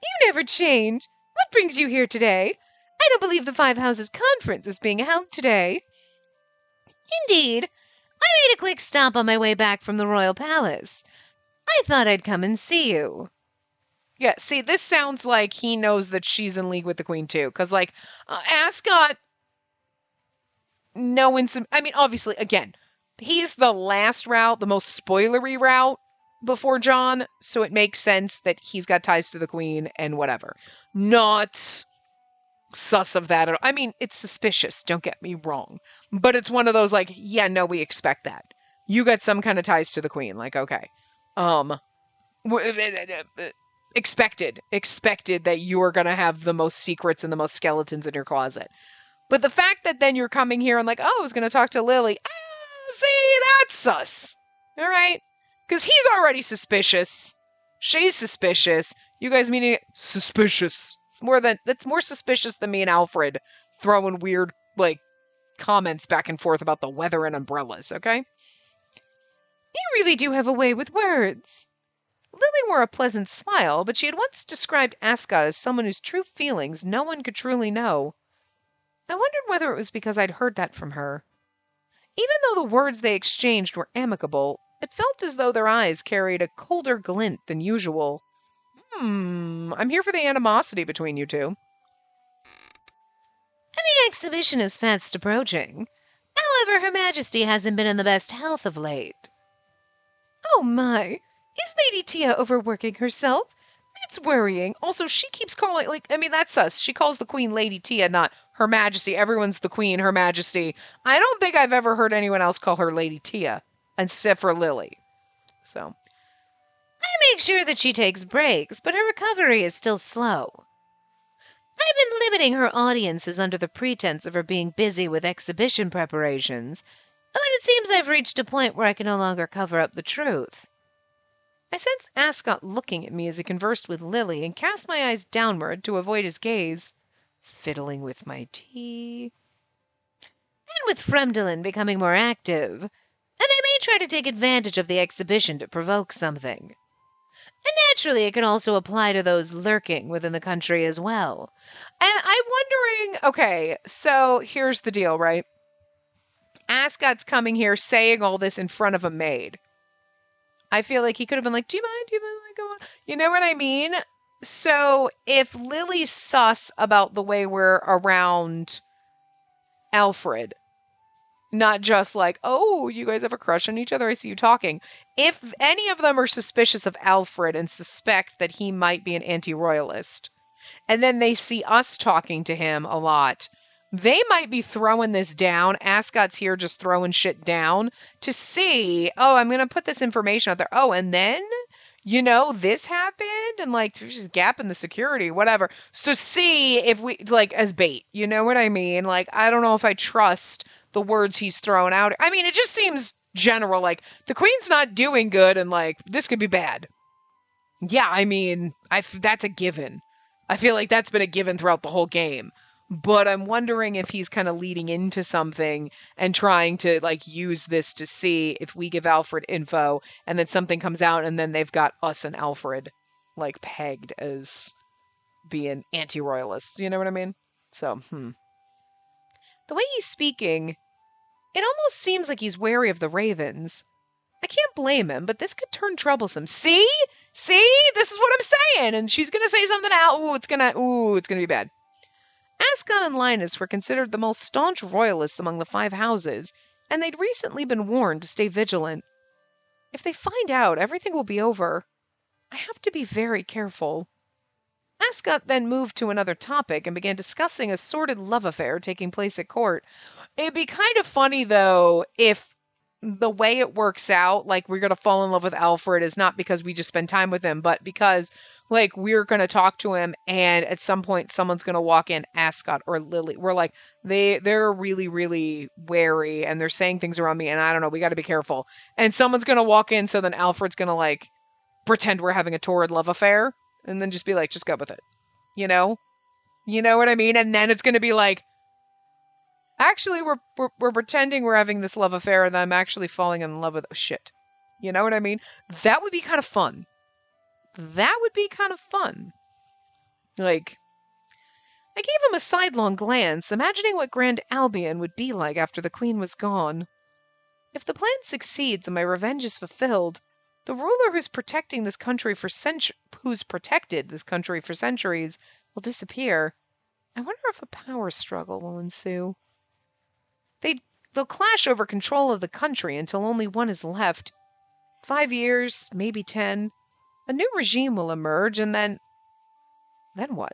You never change. What brings you here today? I don't believe the Five Houses Conference is being held today. Indeed. I made a quick stop on my way back from the Royal Palace. I thought I'd come and see you. Yeah, see, this sounds like he knows that she's in league with the Queen, too. Because, like, Ascot... obviously, again, he's the last route, the most spoilery route before John, so it makes sense that he's got ties to the Queen and whatever. Not sus of that at all. I mean, it's suspicious, don't get me wrong. But it's one of those, like, yeah, no, we expect that. You got some kind of ties to the Queen, like, okay. Expected that you're gonna have the most secrets and the most skeletons in your closet. But the fact that then you're coming here and like, oh, I was gonna talk to Lily. See, that's sus. All right? Because he's already suspicious. She's suspicious. You guys meaning it? Suspicious. That's more suspicious than me and Alfred throwing weird, like, comments back and forth about the weather and umbrellas, okay? You really do have a way with words. Lily wore a pleasant smile, but she had once described Ascot as someone whose true feelings no one could truly know. I wondered whether it was because I'd heard that from her. Even though the words they exchanged were amicable, it felt as though their eyes carried a colder glint than usual. I'm here for the animosity between you two. And the exhibition is fast approaching. However, Her Majesty hasn't been in the best health of late. Oh my, is Lady Tia overworking herself? It's worrying. Also, she keeps calling, that's us. She calls the Queen Lady Tia, not Her Majesty. Everyone's the Queen, Her Majesty. I don't think I've ever heard anyone else call her Lady Tia, except for Lily. So, I make sure that she takes breaks, but her recovery is still slow. I've been limiting her audiences under the pretense of her being busy with exhibition preparations, but it seems I've reached a point where I can no longer cover up the truth. I sensed Ascot looking at me as he conversed with Lily and cast my eyes downward to avoid his gaze, fiddling with my tea. And with Fremdelin becoming more active, and I may try to take advantage of the exhibition to provoke something. And naturally, it can also apply to those lurking within the country as well. And I'm wondering, okay, so here's the deal, right? Ascot's coming here saying all this in front of a maid. I feel like he could have been like, do you mind? Like, go on? You know what I mean? So if Lily's sus about the way we're around Alfred, not just like, oh, you guys have a crush on each other, I see you talking. If any of them are suspicious of Alfred and suspect that he might be an anti-royalist, and then they see us talking to him a lot, they might be throwing this down. Ascot's here just throwing shit down to see, oh, I'm going to put this information out there. Oh, and then, this happened and like there's just a gap in the security, whatever. So see if we, like, as bait, you know what I mean? Like, I don't know if I trust the words he's thrown out. I mean, it just seems general, like the queen's not doing good and like this could be bad. Yeah, I mean, that's a given. I feel like that's been a given throughout the whole game. But I'm wondering if he's kind of leading into something and trying to like use this to see if we give Alfred info and then something comes out and then they've got us and Alfred like pegged as being anti-royalists. You know what I mean? So, the way he's speaking, it almost seems like he's wary of the Ravens. I can't blame him, but this could turn troublesome. See? This is what I'm saying. And she's going to say something out. It's going to be bad. Ascot and Linus were considered the most staunch royalists among the 5 houses, and they'd recently been warned to stay vigilant. If they find out, everything will be over. I have to be very careful. Ascot then moved to another topic and began discussing a sordid love affair taking place at court. It'd be kind of funny, though, if the way it works out, like we're going to fall in love with Alfred is not because we just spend time with him, but because like we're going to talk to him and at some point someone's going to walk in, Ascot or Lily. We're like, they're really, really wary and they're saying things around me and I don't know, we got to be careful. And someone's going to walk in, so then Alfred's going to like pretend we're having a torrid love affair and then just be like, just go with it. You know what I mean? And then it's going to be like, actually, we're pretending we're having this love affair and I'm actually falling in love with shit. You know what I mean? That would be kind of fun. Like, I gave him a sidelong glance, imagining what Grand Albion would be like after the Queen was gone. If the plan succeeds and my revenge is fulfilled, the ruler who's protected this country for centuries will disappear. I wonder if a power struggle will ensue. They'll clash over control of the country until only one is left. 5 years, maybe 10. A new regime will emerge, and then what?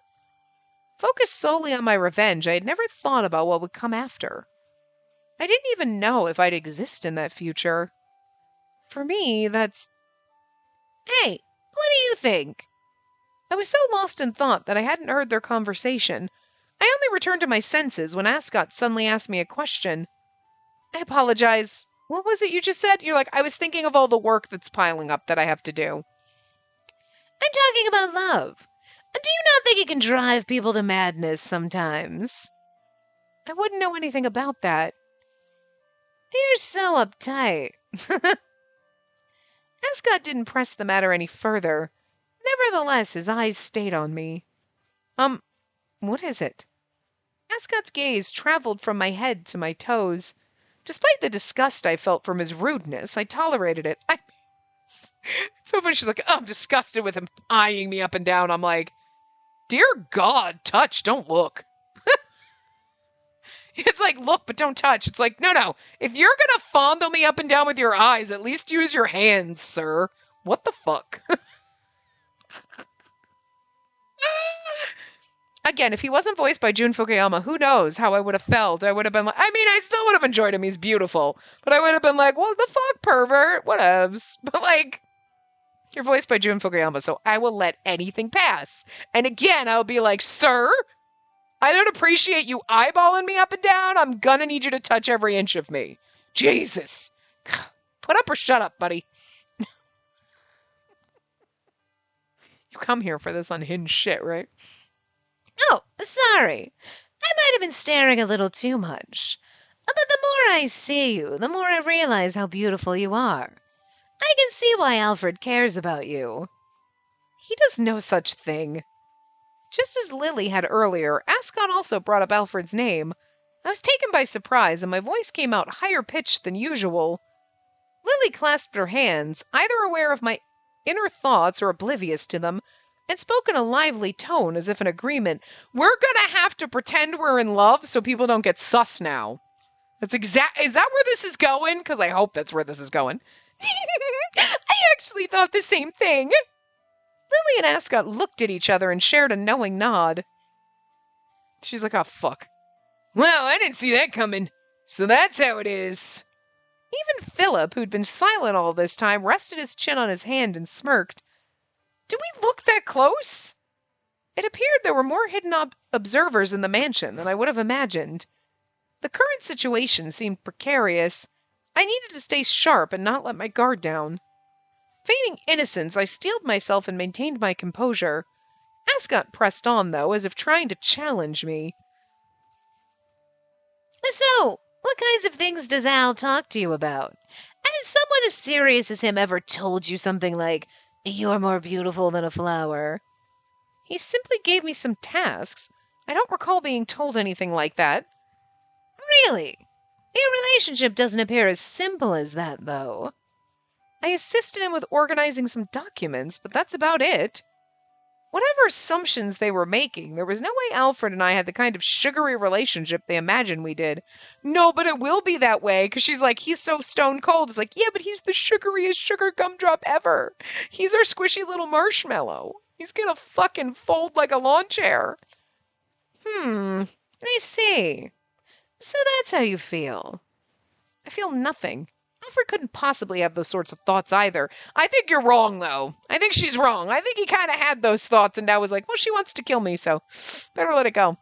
Focused solely on my revenge, I had never thought about what would come after. I didn't even know if I'd exist in that future. For me, that's... Hey, what do you think? I was so lost in thought that I hadn't heard their conversation. I only returned to my senses when Ascot suddenly asked me a question. I apologize. What was it you just said? You're like, I was thinking of all the work that's piling up that I have to do. I'm talking about love. Do you not think it can drive people to madness sometimes? I wouldn't know anything about that. You're so uptight. Ascot didn't press the matter any further. Nevertheless, his eyes stayed on me. What is it? Ascot's gaze traveled from my head to my toes. Despite the disgust I felt from his rudeness, I tolerated it. It's so funny. She's like, oh, I'm disgusted with him eyeing me up and down. I'm like, dear God, touch, don't look. It's like, look, but don't touch. It's like, no. If you're going to fondle me up and down with your eyes, at least use your hands, sir. What the fuck? Again, if he wasn't voiced by Jun Fukuyama, who knows how I would have felt. I would have been like, I mean, I still would have enjoyed him. He's beautiful. But I would have been like, what the fuck, pervert? Whatevs. But like, you're voiced by Jun Fukuyama, so I will let anything pass. And again, I'll be like, sir, I don't appreciate you eyeballing me up and down. I'm gonna need you to touch every inch of me. Jesus. Put up or shut up, buddy. You come here for this unhinged shit, right? Oh, sorry. I might have been staring a little too much. But the more I see you, the more I realize how beautiful you are. I can see why Alfred cares about you. He does no such thing. Just as Lily had earlier, Ascot also brought up Alfred's name. I was taken by surprise, and my voice came out higher pitched than usual. Lily clasped her hands, either aware of my inner thoughts or oblivious to them, and spoke in a lively tone as if in agreement. We're gonna have to pretend we're in love so people don't get sus now. Is that where this is going? Because I hope that's where this is going. I actually thought the same thing. Lily and Ascot looked at each other and shared a knowing nod. She's like, oh, fuck. Well, I didn't see that coming. So that's how it is. Even Philip, who'd been silent all this time, rested his chin on his hand and smirked. Do we look that close? It appeared there were more hidden observers in the mansion than I would have imagined. The current situation seemed precarious. I needed to stay sharp and not let my guard down. Feigning innocence, I steeled myself and maintained my composure. Ascot pressed on, though, as if trying to challenge me. So, what kinds of things does Al talk to you about? Has someone as serious as him ever told you something like, "You're more beautiful than a flower"? He simply gave me some tasks. I don't recall being told anything like that. Really? Your relationship doesn't appear as simple as that, though. I assisted him with organizing some documents, but that's about it. Whatever assumptions they were making, there was no way Alfred and I had the kind of sugary relationship they imagined we did. No, but it will be that way, because she's like, he's so stone cold. It's like, yeah, but he's the sugariest sugar gumdrop ever. He's our squishy little marshmallow. He's gonna fucking fold like a lawn chair. I see. So that's how you feel. I feel nothing. Alfred couldn't possibly have those sorts of thoughts either. I think you're wrong, though. I think she's wrong. I think he kind of had those thoughts and now was like, well, she wants to kill me, so better let it go.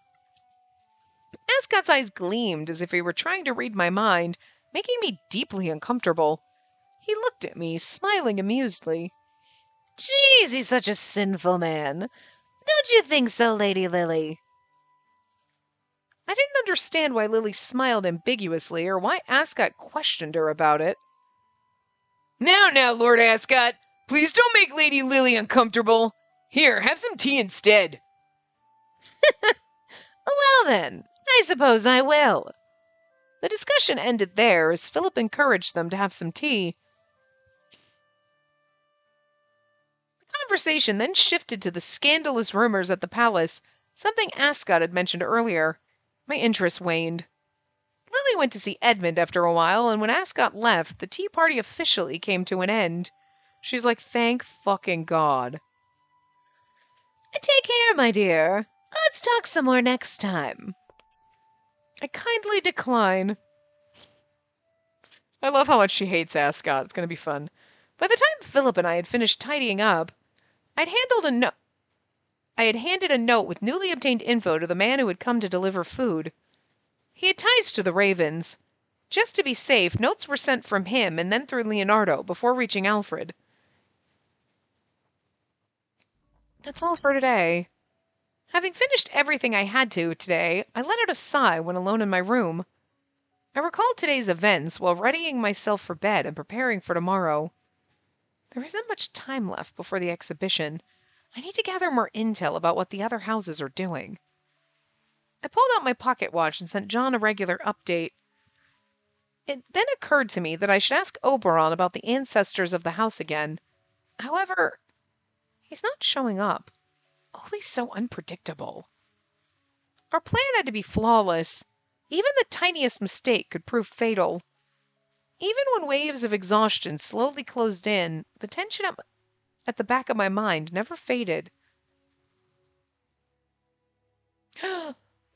Ascot's eyes gleamed as if he were trying to read my mind, making me deeply uncomfortable. He looked at me, smiling amusedly. Jeez, he's such a sinful man. Don't you think so, Lady Lily? I didn't understand why Lily smiled ambiguously or why Ascot questioned her about it. Now, Lord Ascot, please don't make Lady Lily uncomfortable. Here, have some tea instead. Well then, I suppose I will. The discussion ended there as Philip encouraged them to have some tea. The conversation then shifted to the scandalous rumors at the palace, something Ascot had mentioned earlier. My interest waned. Lily went to see Edmund after a while, and when Ascot left, the tea party officially came to an end. She's like, thank fucking God. Take care, my dear. Let's talk some more next time. I kindly decline. I love how much she hates Ascot. It's going to be fun. By the time Philip and I had finished tidying up, I had handed a note with newly obtained info to the man who had come to deliver food. He had ties to the Ravens. Just to be safe, notes were sent from him and then through Leonardo before reaching Alfred. That's all for today. Having finished everything I had to today, I let out a sigh when alone in my room. I recalled today's events while readying myself for bed and preparing for tomorrow. There isn't much time left before the exhibition. I need to gather more intel about what the other houses are doing. I pulled out my pocket watch and sent John a regular update. It then occurred to me that I should ask Oberon about the ancestors of the house again. However, he's not showing up. Always so unpredictable. Our plan had to be flawless. Even the tiniest mistake could prove fatal. Even when waves of exhaustion slowly closed in, the tension at the back of my mind never faded.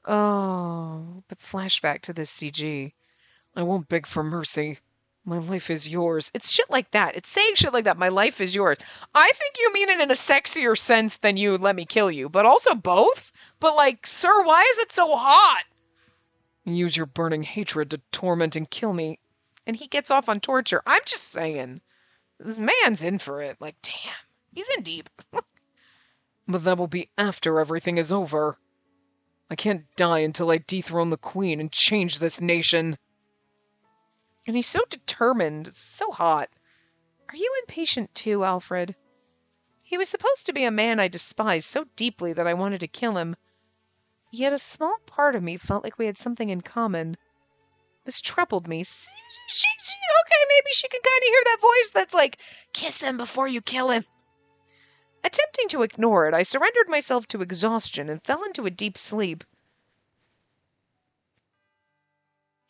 Oh, but flashback to this CG. I won't beg for mercy. My life is yours. It's shit like that. It's saying shit like that. My life is yours. I think you mean it in a sexier sense than you let me kill you, but also both? But like, sir, why is it so hot? Use your burning hatred to torment and kill me. And he gets off on torture. I'm just saying. This man's in for it. Like, damn. He's in deep. But that will be after everything is over. I can't die until I dethrone the queen and change this nation. And he's so determined. It's so hot. Are you impatient too, Alfred? He was supposed to be a man I despised so deeply that I wanted to kill him. Yet a small part of me felt like we had something in common. This troubled me. Okay, maybe she can kind of hear that voice that's like, kiss him before you kill him. Attempting to ignore it, I surrendered myself to exhaustion and fell into a deep sleep.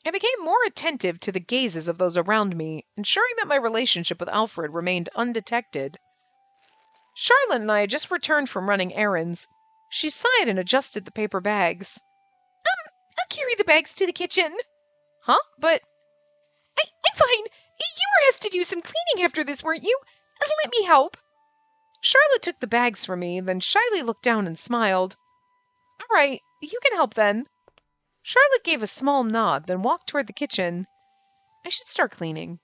I became more attentive to the gazes of those around me, ensuring that my relationship with Alfred remained undetected. Charlotte and I had just returned from running errands. She sighed and adjusted the paper bags. I'll carry the bags to the kitchen. Huh? But I'm fine. You were asked to do some cleaning after this, weren't you? Let me help. Charlotte took the bags from me, then shyly looked down and smiled. All right, you can help then. Charlotte gave a small nod, then walked toward the kitchen. I should start cleaning.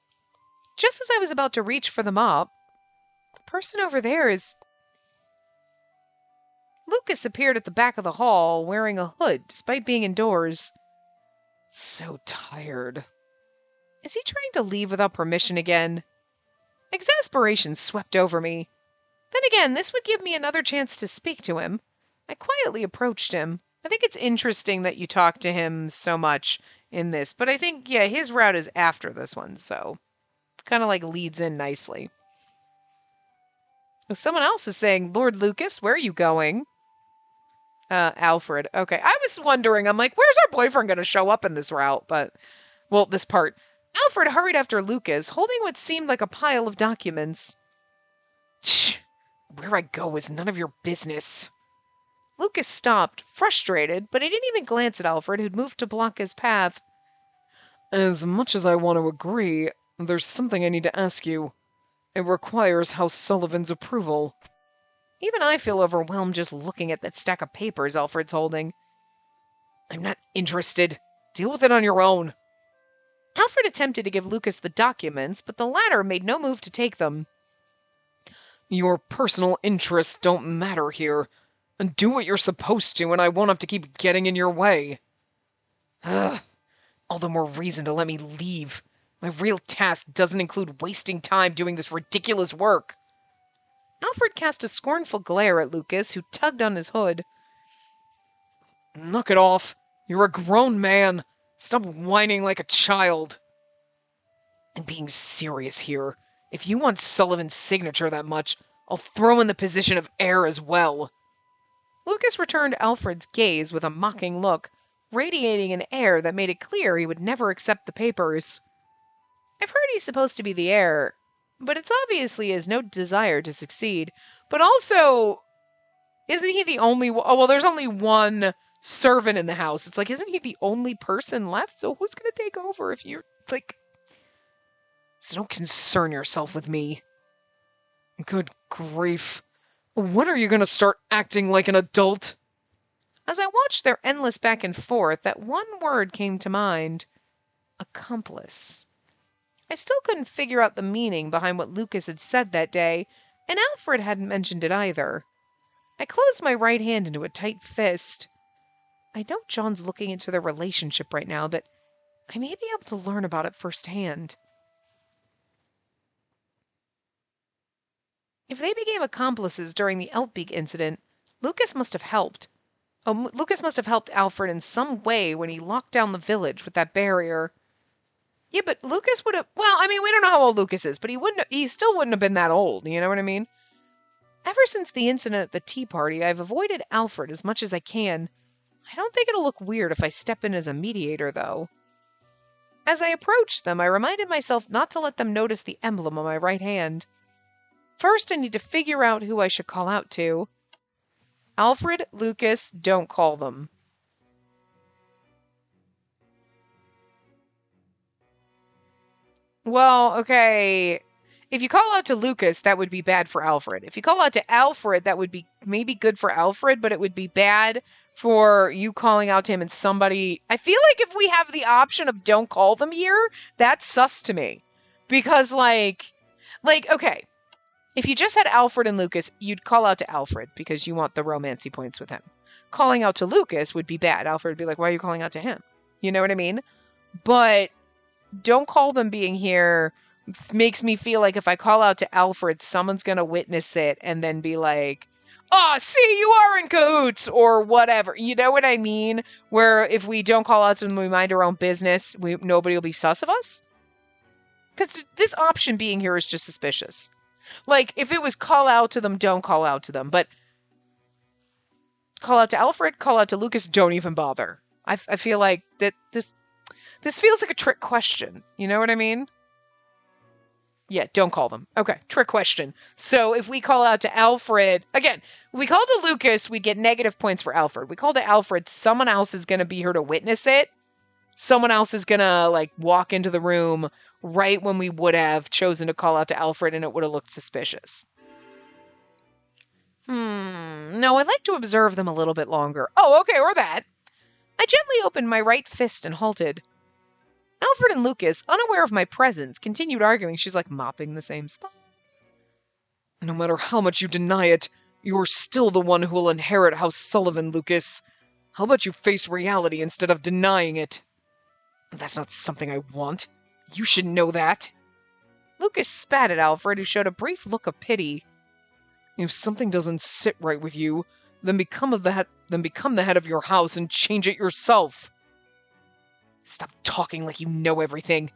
Just as I was about to reach for the mop, the person over there is... Lucas appeared at the back of the hall, wearing a hood, despite being indoors. So tired. Is he trying to leave without permission again? Exasperation swept over me. Then again, this would give me another chance to speak to him. I quietly approached him. I think it's interesting that you talk to him so much in this, but I think, yeah, his route is after this one, so kind of like leads in nicely. Oh, someone else is saying, Lord Lucas, where are you going? Alfred. Okay, I was wondering, I'm like, where's our boyfriend going to show up in this route? But, well, this part. Alfred hurried after Lucas, holding what seemed like a pile of documents. Tch, where I go is none of your business. Lucas stopped, frustrated, but he didn't even glance at Alfred, who'd moved to block his path. As much as I want to agree, there's something I need to ask you. It requires House Sullivan's approval. Even I feel overwhelmed just looking at that stack of papers Alfred's holding. I'm not interested. Deal with it on your own. Alfred attempted to give Lucas the documents, but the latter made no move to take them. Your personal interests don't matter here. And do what you're supposed to, and I won't have to keep getting in your way. Ugh. All the more reason to let me leave. My real task doesn't include wasting time doing this ridiculous work. Alfred cast a scornful glare at Lucas, who tugged on his hood. Knock it off. You're a grown man. Stop whining like a child. I'm being serious here. If you want Sullivan's signature that much, I'll throw in the position of heir as well. Lucas returned Alfred's gaze with a mocking look, radiating an air that made it clear he would never accept the papers. I've heard he's supposed to be the heir, but it's obviously he has no desire to succeed. But also, isn't he the only... Oh, well, there's only one servant in the house. It's like, isn't he the only person left? So who's going to take over if you're, like... So don't concern yourself with me. Good grief. When are you going to start acting like an adult? As I watched their endless back and forth, that one word came to mind. Accomplice. I still couldn't figure out the meaning behind what Lucas had said that day, and Alfred hadn't mentioned it either. I closed my right hand into a tight fist. I know John's looking into their relationship right now, but I may be able to learn about it firsthand. If they became accomplices during the Eltbeak incident, Lucas must have helped. Oh, Lucas must have helped Alfred in some way when he locked down the village with that barrier. Yeah, but Lucas would have... Well, I mean, we don't know how old Lucas is, but he still wouldn't have been that old, you know what I mean? Ever since the incident at the tea party, I've avoided Alfred as much as I can. I don't think it'll look weird if I step in as a mediator, though. As I approached them, I reminded myself not to let them notice the emblem on my right hand. First, I need to figure out who I should call out to. Alfred, Lucas, don't call them. Well, okay. If you call out to Lucas, that would be bad for Alfred. If you call out to Alfred, that would be maybe good for Alfred, but it would be bad for you calling out to him and somebody... I feel like if we have the option of don't call them here, that's sus to me. Because, okay. If you just had Alfred and Lucas, you'd call out to Alfred because you want the romancy points with him. Calling out to Lucas would be bad. Alfred would be like, why are you calling out to him? You know what I mean? But don't call them being here makes me feel like if I call out to Alfred, someone's going to witness it and then be like, oh, see, you are in cahoots or whatever. You know what I mean? Where if we don't call out to them, we mind our own business, nobody will be sus of us. Because this option being here is just suspicious. Like, if it was call out to them, don't call out to them. But call out to Alfred, call out to Lucas, don't even bother. I feel like that this feels like a trick question. You know what I mean? Yeah, don't call them. Okay, trick question. So if we call out to Alfred, again, if we call to Lucas, we'd get negative points for Alfred. We call to Alfred, someone else is going to be here to witness it. Someone else is going to, like, walk into the room right when we would have chosen to call out to Alfred, and it would have looked suspicious. No, I'd like to observe them a little bit longer. Oh, okay, or that. I gently opened my right fist and halted. Alfred and Lucas, unaware of my presence, continued arguing. She's like mopping the same spot. No matter how much you deny it, you're still the one who will inherit House Sullivan, Lucas. How about you face reality instead of denying it? That's not something I want. You should know that. Lucas spat at Alfred, who showed a brief look of pity. If something doesn't sit right with you, then become the head of your house and change it yourself. Stop talking like you know everything.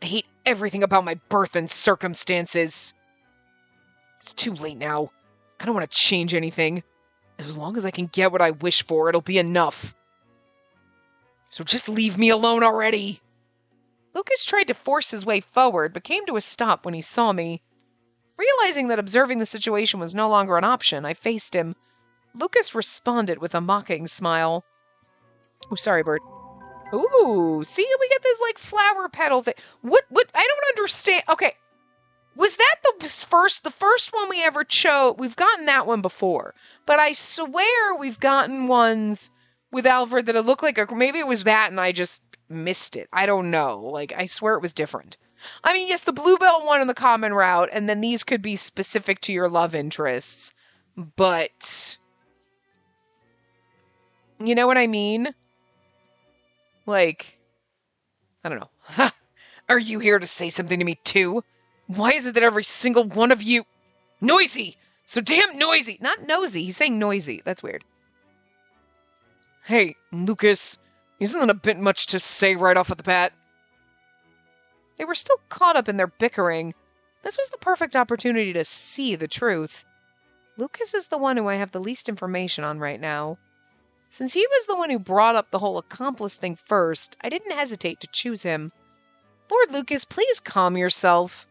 I hate everything about my birth and circumstances. It's too late now. I don't want to change anything. As long as I can get what I wish for, it'll be enough. So just leave me alone already. Lucas tried to force his way forward, but came to a stop when he saw me. Realizing that observing the situation was no longer an option, I faced him. Lucas responded with a mocking smile. Oh, sorry, Bert. Ooh, see, we get this, like, flower petal thing. What, I don't understand. Okay, was that the first one we ever chose? We've gotten that one before, but I swear we've gotten ones with Alfred that it looked like, maybe it was that and I just missed it. I don't know. Like, I swear it was different. I mean, yes, the Bluebell one and the common route, and then these could be specific to your love interests, but you know what I mean? Like, I don't know. Ha! Are you here to say something to me too? Why is it that every single one of you... Noisy! So damn noisy! Not nosy, he's saying noisy. That's weird. Hey, Lucas, isn't that a bit much to say right off at the bat? They were still caught up in their bickering. This was the perfect opportunity to see the truth. Lucas is the one who I have the least information on right now. Since he was the one who brought up the whole accomplice thing first, I didn't hesitate to choose him. Lord Lucas, please calm yourself.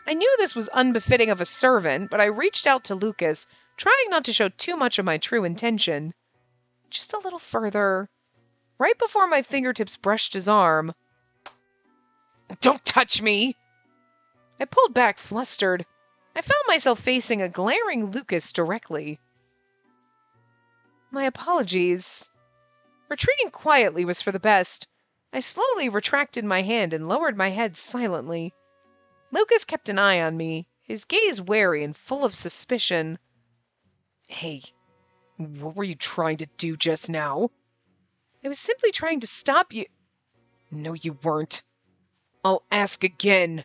I knew this was unbefitting of a servant, but I reached out to Lucas, trying not to show too much of my true intention. Just a little further. Right before my fingertips brushed his arm. Don't touch me! I pulled back, flustered. I found myself facing a glaring Lucas directly. My apologies. Retreating quietly was for the best. I slowly retracted my hand and lowered my head silently. Lucas kept an eye on me, his gaze wary and full of suspicion. Hey, what were you trying to do just now? I was simply trying to stop you. No, you weren't. I'll ask again.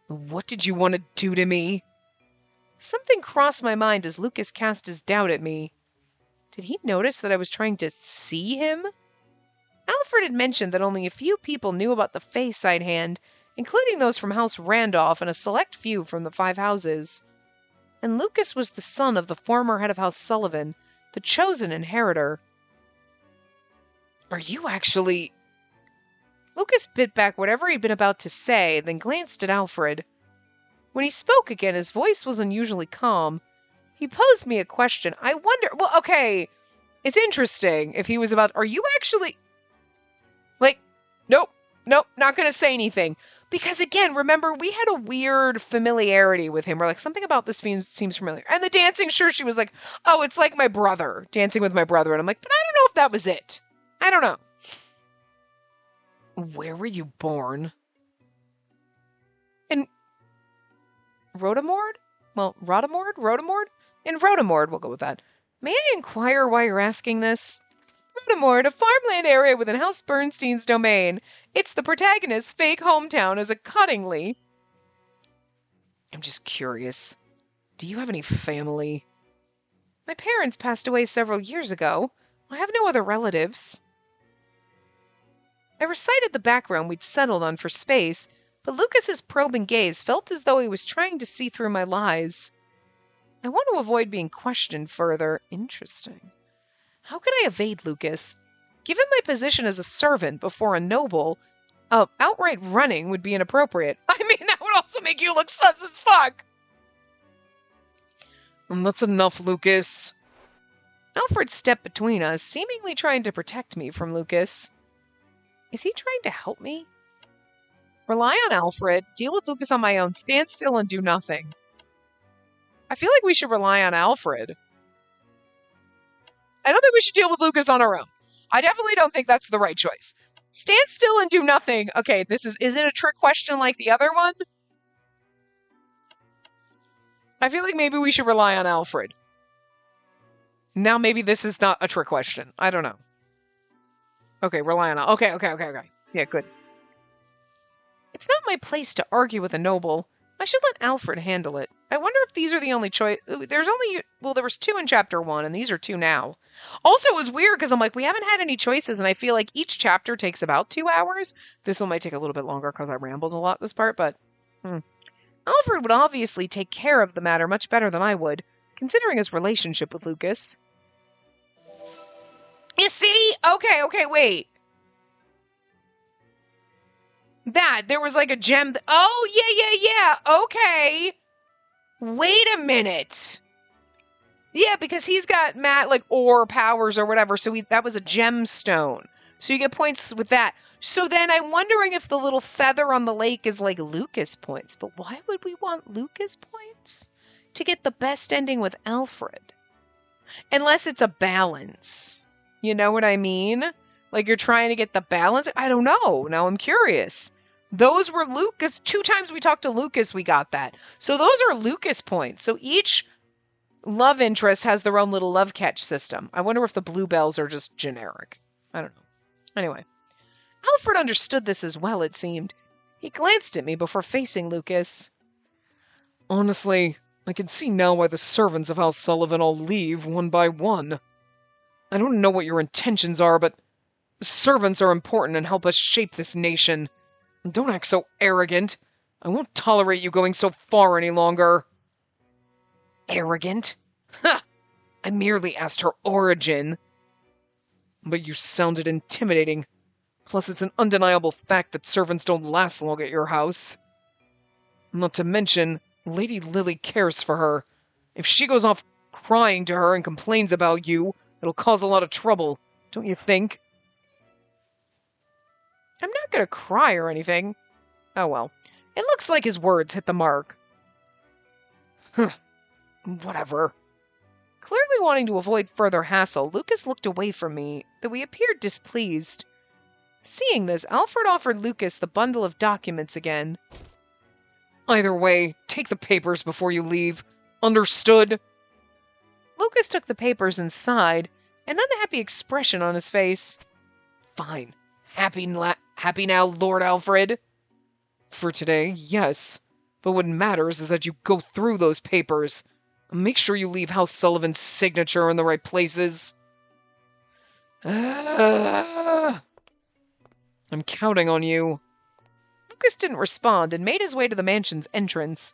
What did you want to do to me? Something crossed my mind as Lucas cast his doubt at me. Did he notice that I was trying to see him? Alfred had mentioned that only a few people knew about the Fey side hand, including those from House Randolph and a select few from the Five Houses. And Lucas was the son of the former head of House Sullivan, the chosen inheritor. Are you actually... Lucas bit back whatever he'd been about to say, then glanced at Alfred. When he spoke again, his voice was unusually calm. He posed me a question. I wonder... Well, okay, it's interesting if he was about... Are you actually... Like, nope, not gonna say anything. Because again, remember, we had a weird familiarity with him. We're like, something about this seems familiar. And the dancing, sure, she was like, oh, it's like my brother, dancing with my brother. And I'm like, but I don't know if that was it. I don't know. Where were you born? In Rotamord? Well, Rotamord? In Rotamord, we'll go with that. May I inquire why you're asking this? Rotamord, a farmland area within House Bernstein's domain. It's the protagonist's fake hometown as a Cuttingley. I'm just curious. Do you have any family? My parents passed away several years ago. I have no other relatives. I recited the background we'd settled on for space, but Lucas's probing gaze felt as though he was trying to see through my lies. I want to avoid being questioned further. Interesting. How could I evade Lucas? Given my position as a servant before a noble, Oh, outright running would be inappropriate. I mean, that would also make you look sus as fuck. And that's enough, Lucas. Alfred stepped between us, seemingly trying to protect me from Lucas. Is he trying to help me? Rely on Alfred, deal with Lucas on my own, stand still and do nothing. I feel like we should rely on Alfred. I don't think we should deal with Lucas on our own. I definitely don't think that's the right choice. Stand still and do nothing. Okay, is it a trick question like the other one? I feel like maybe we should rely on Alfred. Now maybe this is not a trick question. I don't know. Okay, rely on Alfred. Okay. Yeah, good. It's not my place to argue with a noble. I should let Alfred handle it. I wonder if these are the only choice. There was 2 in chapter 1, and these are 2 now. Also, it was weird because I'm like, we haven't had any choices, and I feel like each chapter takes about 2 hours. This one might take a little bit longer because I rambled a lot this part, but Alfred would obviously take care of the matter much better than I would, considering his relationship with Lucas. You see? Okay, wait. There was like a gem. Yeah. Okay. Wait a minute. Yeah, because he's got ore powers or whatever, so that was a gemstone. So you get points with that. So then I'm wondering if the little feather on the lake is like Lucas points. But why would we want Lucas points? To get the best ending with Alfred. Unless it's a balance. You know what I mean? Like you're trying to get the balance? I don't know. Now I'm curious. Those were Lucas. 2 times we talked to Lucas, we got that. So those are Lucas points. So each love interest has their own little love catch system. I wonder if the bluebells are just generic. I don't know. Anyway, Alfred understood this as well, it seemed. He glanced at me before facing Lucas. Honestly, I can see now why the servants of House Sullivan all leave one by one. I don't know what your intentions are, but servants are important and help us shape this nation. Don't act so arrogant. I won't tolerate you going so far any longer. Arrogant? Ha! I merely asked her origin. But you sounded intimidating. Plus, it's an undeniable fact that servants don't last long at your house. Not to mention, Lady Lily cares for her. If she goes off crying to her and complains about you, it'll cause a lot of trouble, don't you think? I'm not gonna cry or anything. Oh well. It looks like his words hit the mark. Huh. Whatever. Clearly wanting to avoid further hassle, Lucas looked away from me, though he appeared displeased. Seeing this, Alfred offered Lucas the bundle of documents again. Either way, take the papers before you leave. Understood? Lucas took the papers and sighed, an unhappy expression on his face. Fine. Happy now, Lord Alfred? For today, yes. But what matters is that you go through those papers. Make sure you leave House Sullivan's signature in the right places. I'm counting on you. Lucas didn't respond and made his way to the mansion's entrance.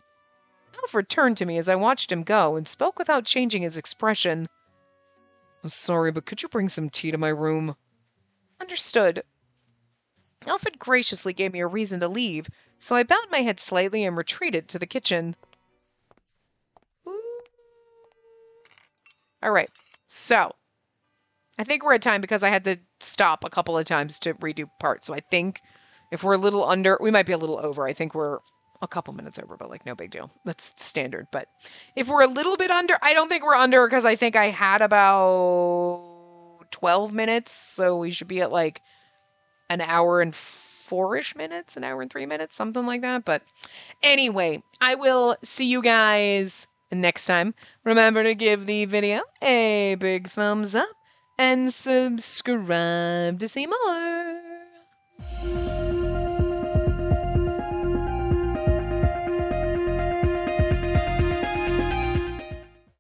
Alfred turned to me as I watched him go and spoke without changing his expression. Sorry, but could you bring some tea to my room? Understood. Alfred graciously gave me a reason to leave, so I bowed my head slightly and retreated to the kitchen. Alright, so I think we're at time because I had to stop a couple of times to redo parts, so I think if we're a little under, we might be a little over. I think we're a couple minutes over, but like no big deal. That's standard, but if we're a little bit under, I don't think we're under because I think I had about 12 minutes, so we should be at like an hour and 4-ish minutes, an hour and 3 minutes, something like that. But anyway, I will see you guys next time. Remember to give the video a big thumbs up and subscribe to see more.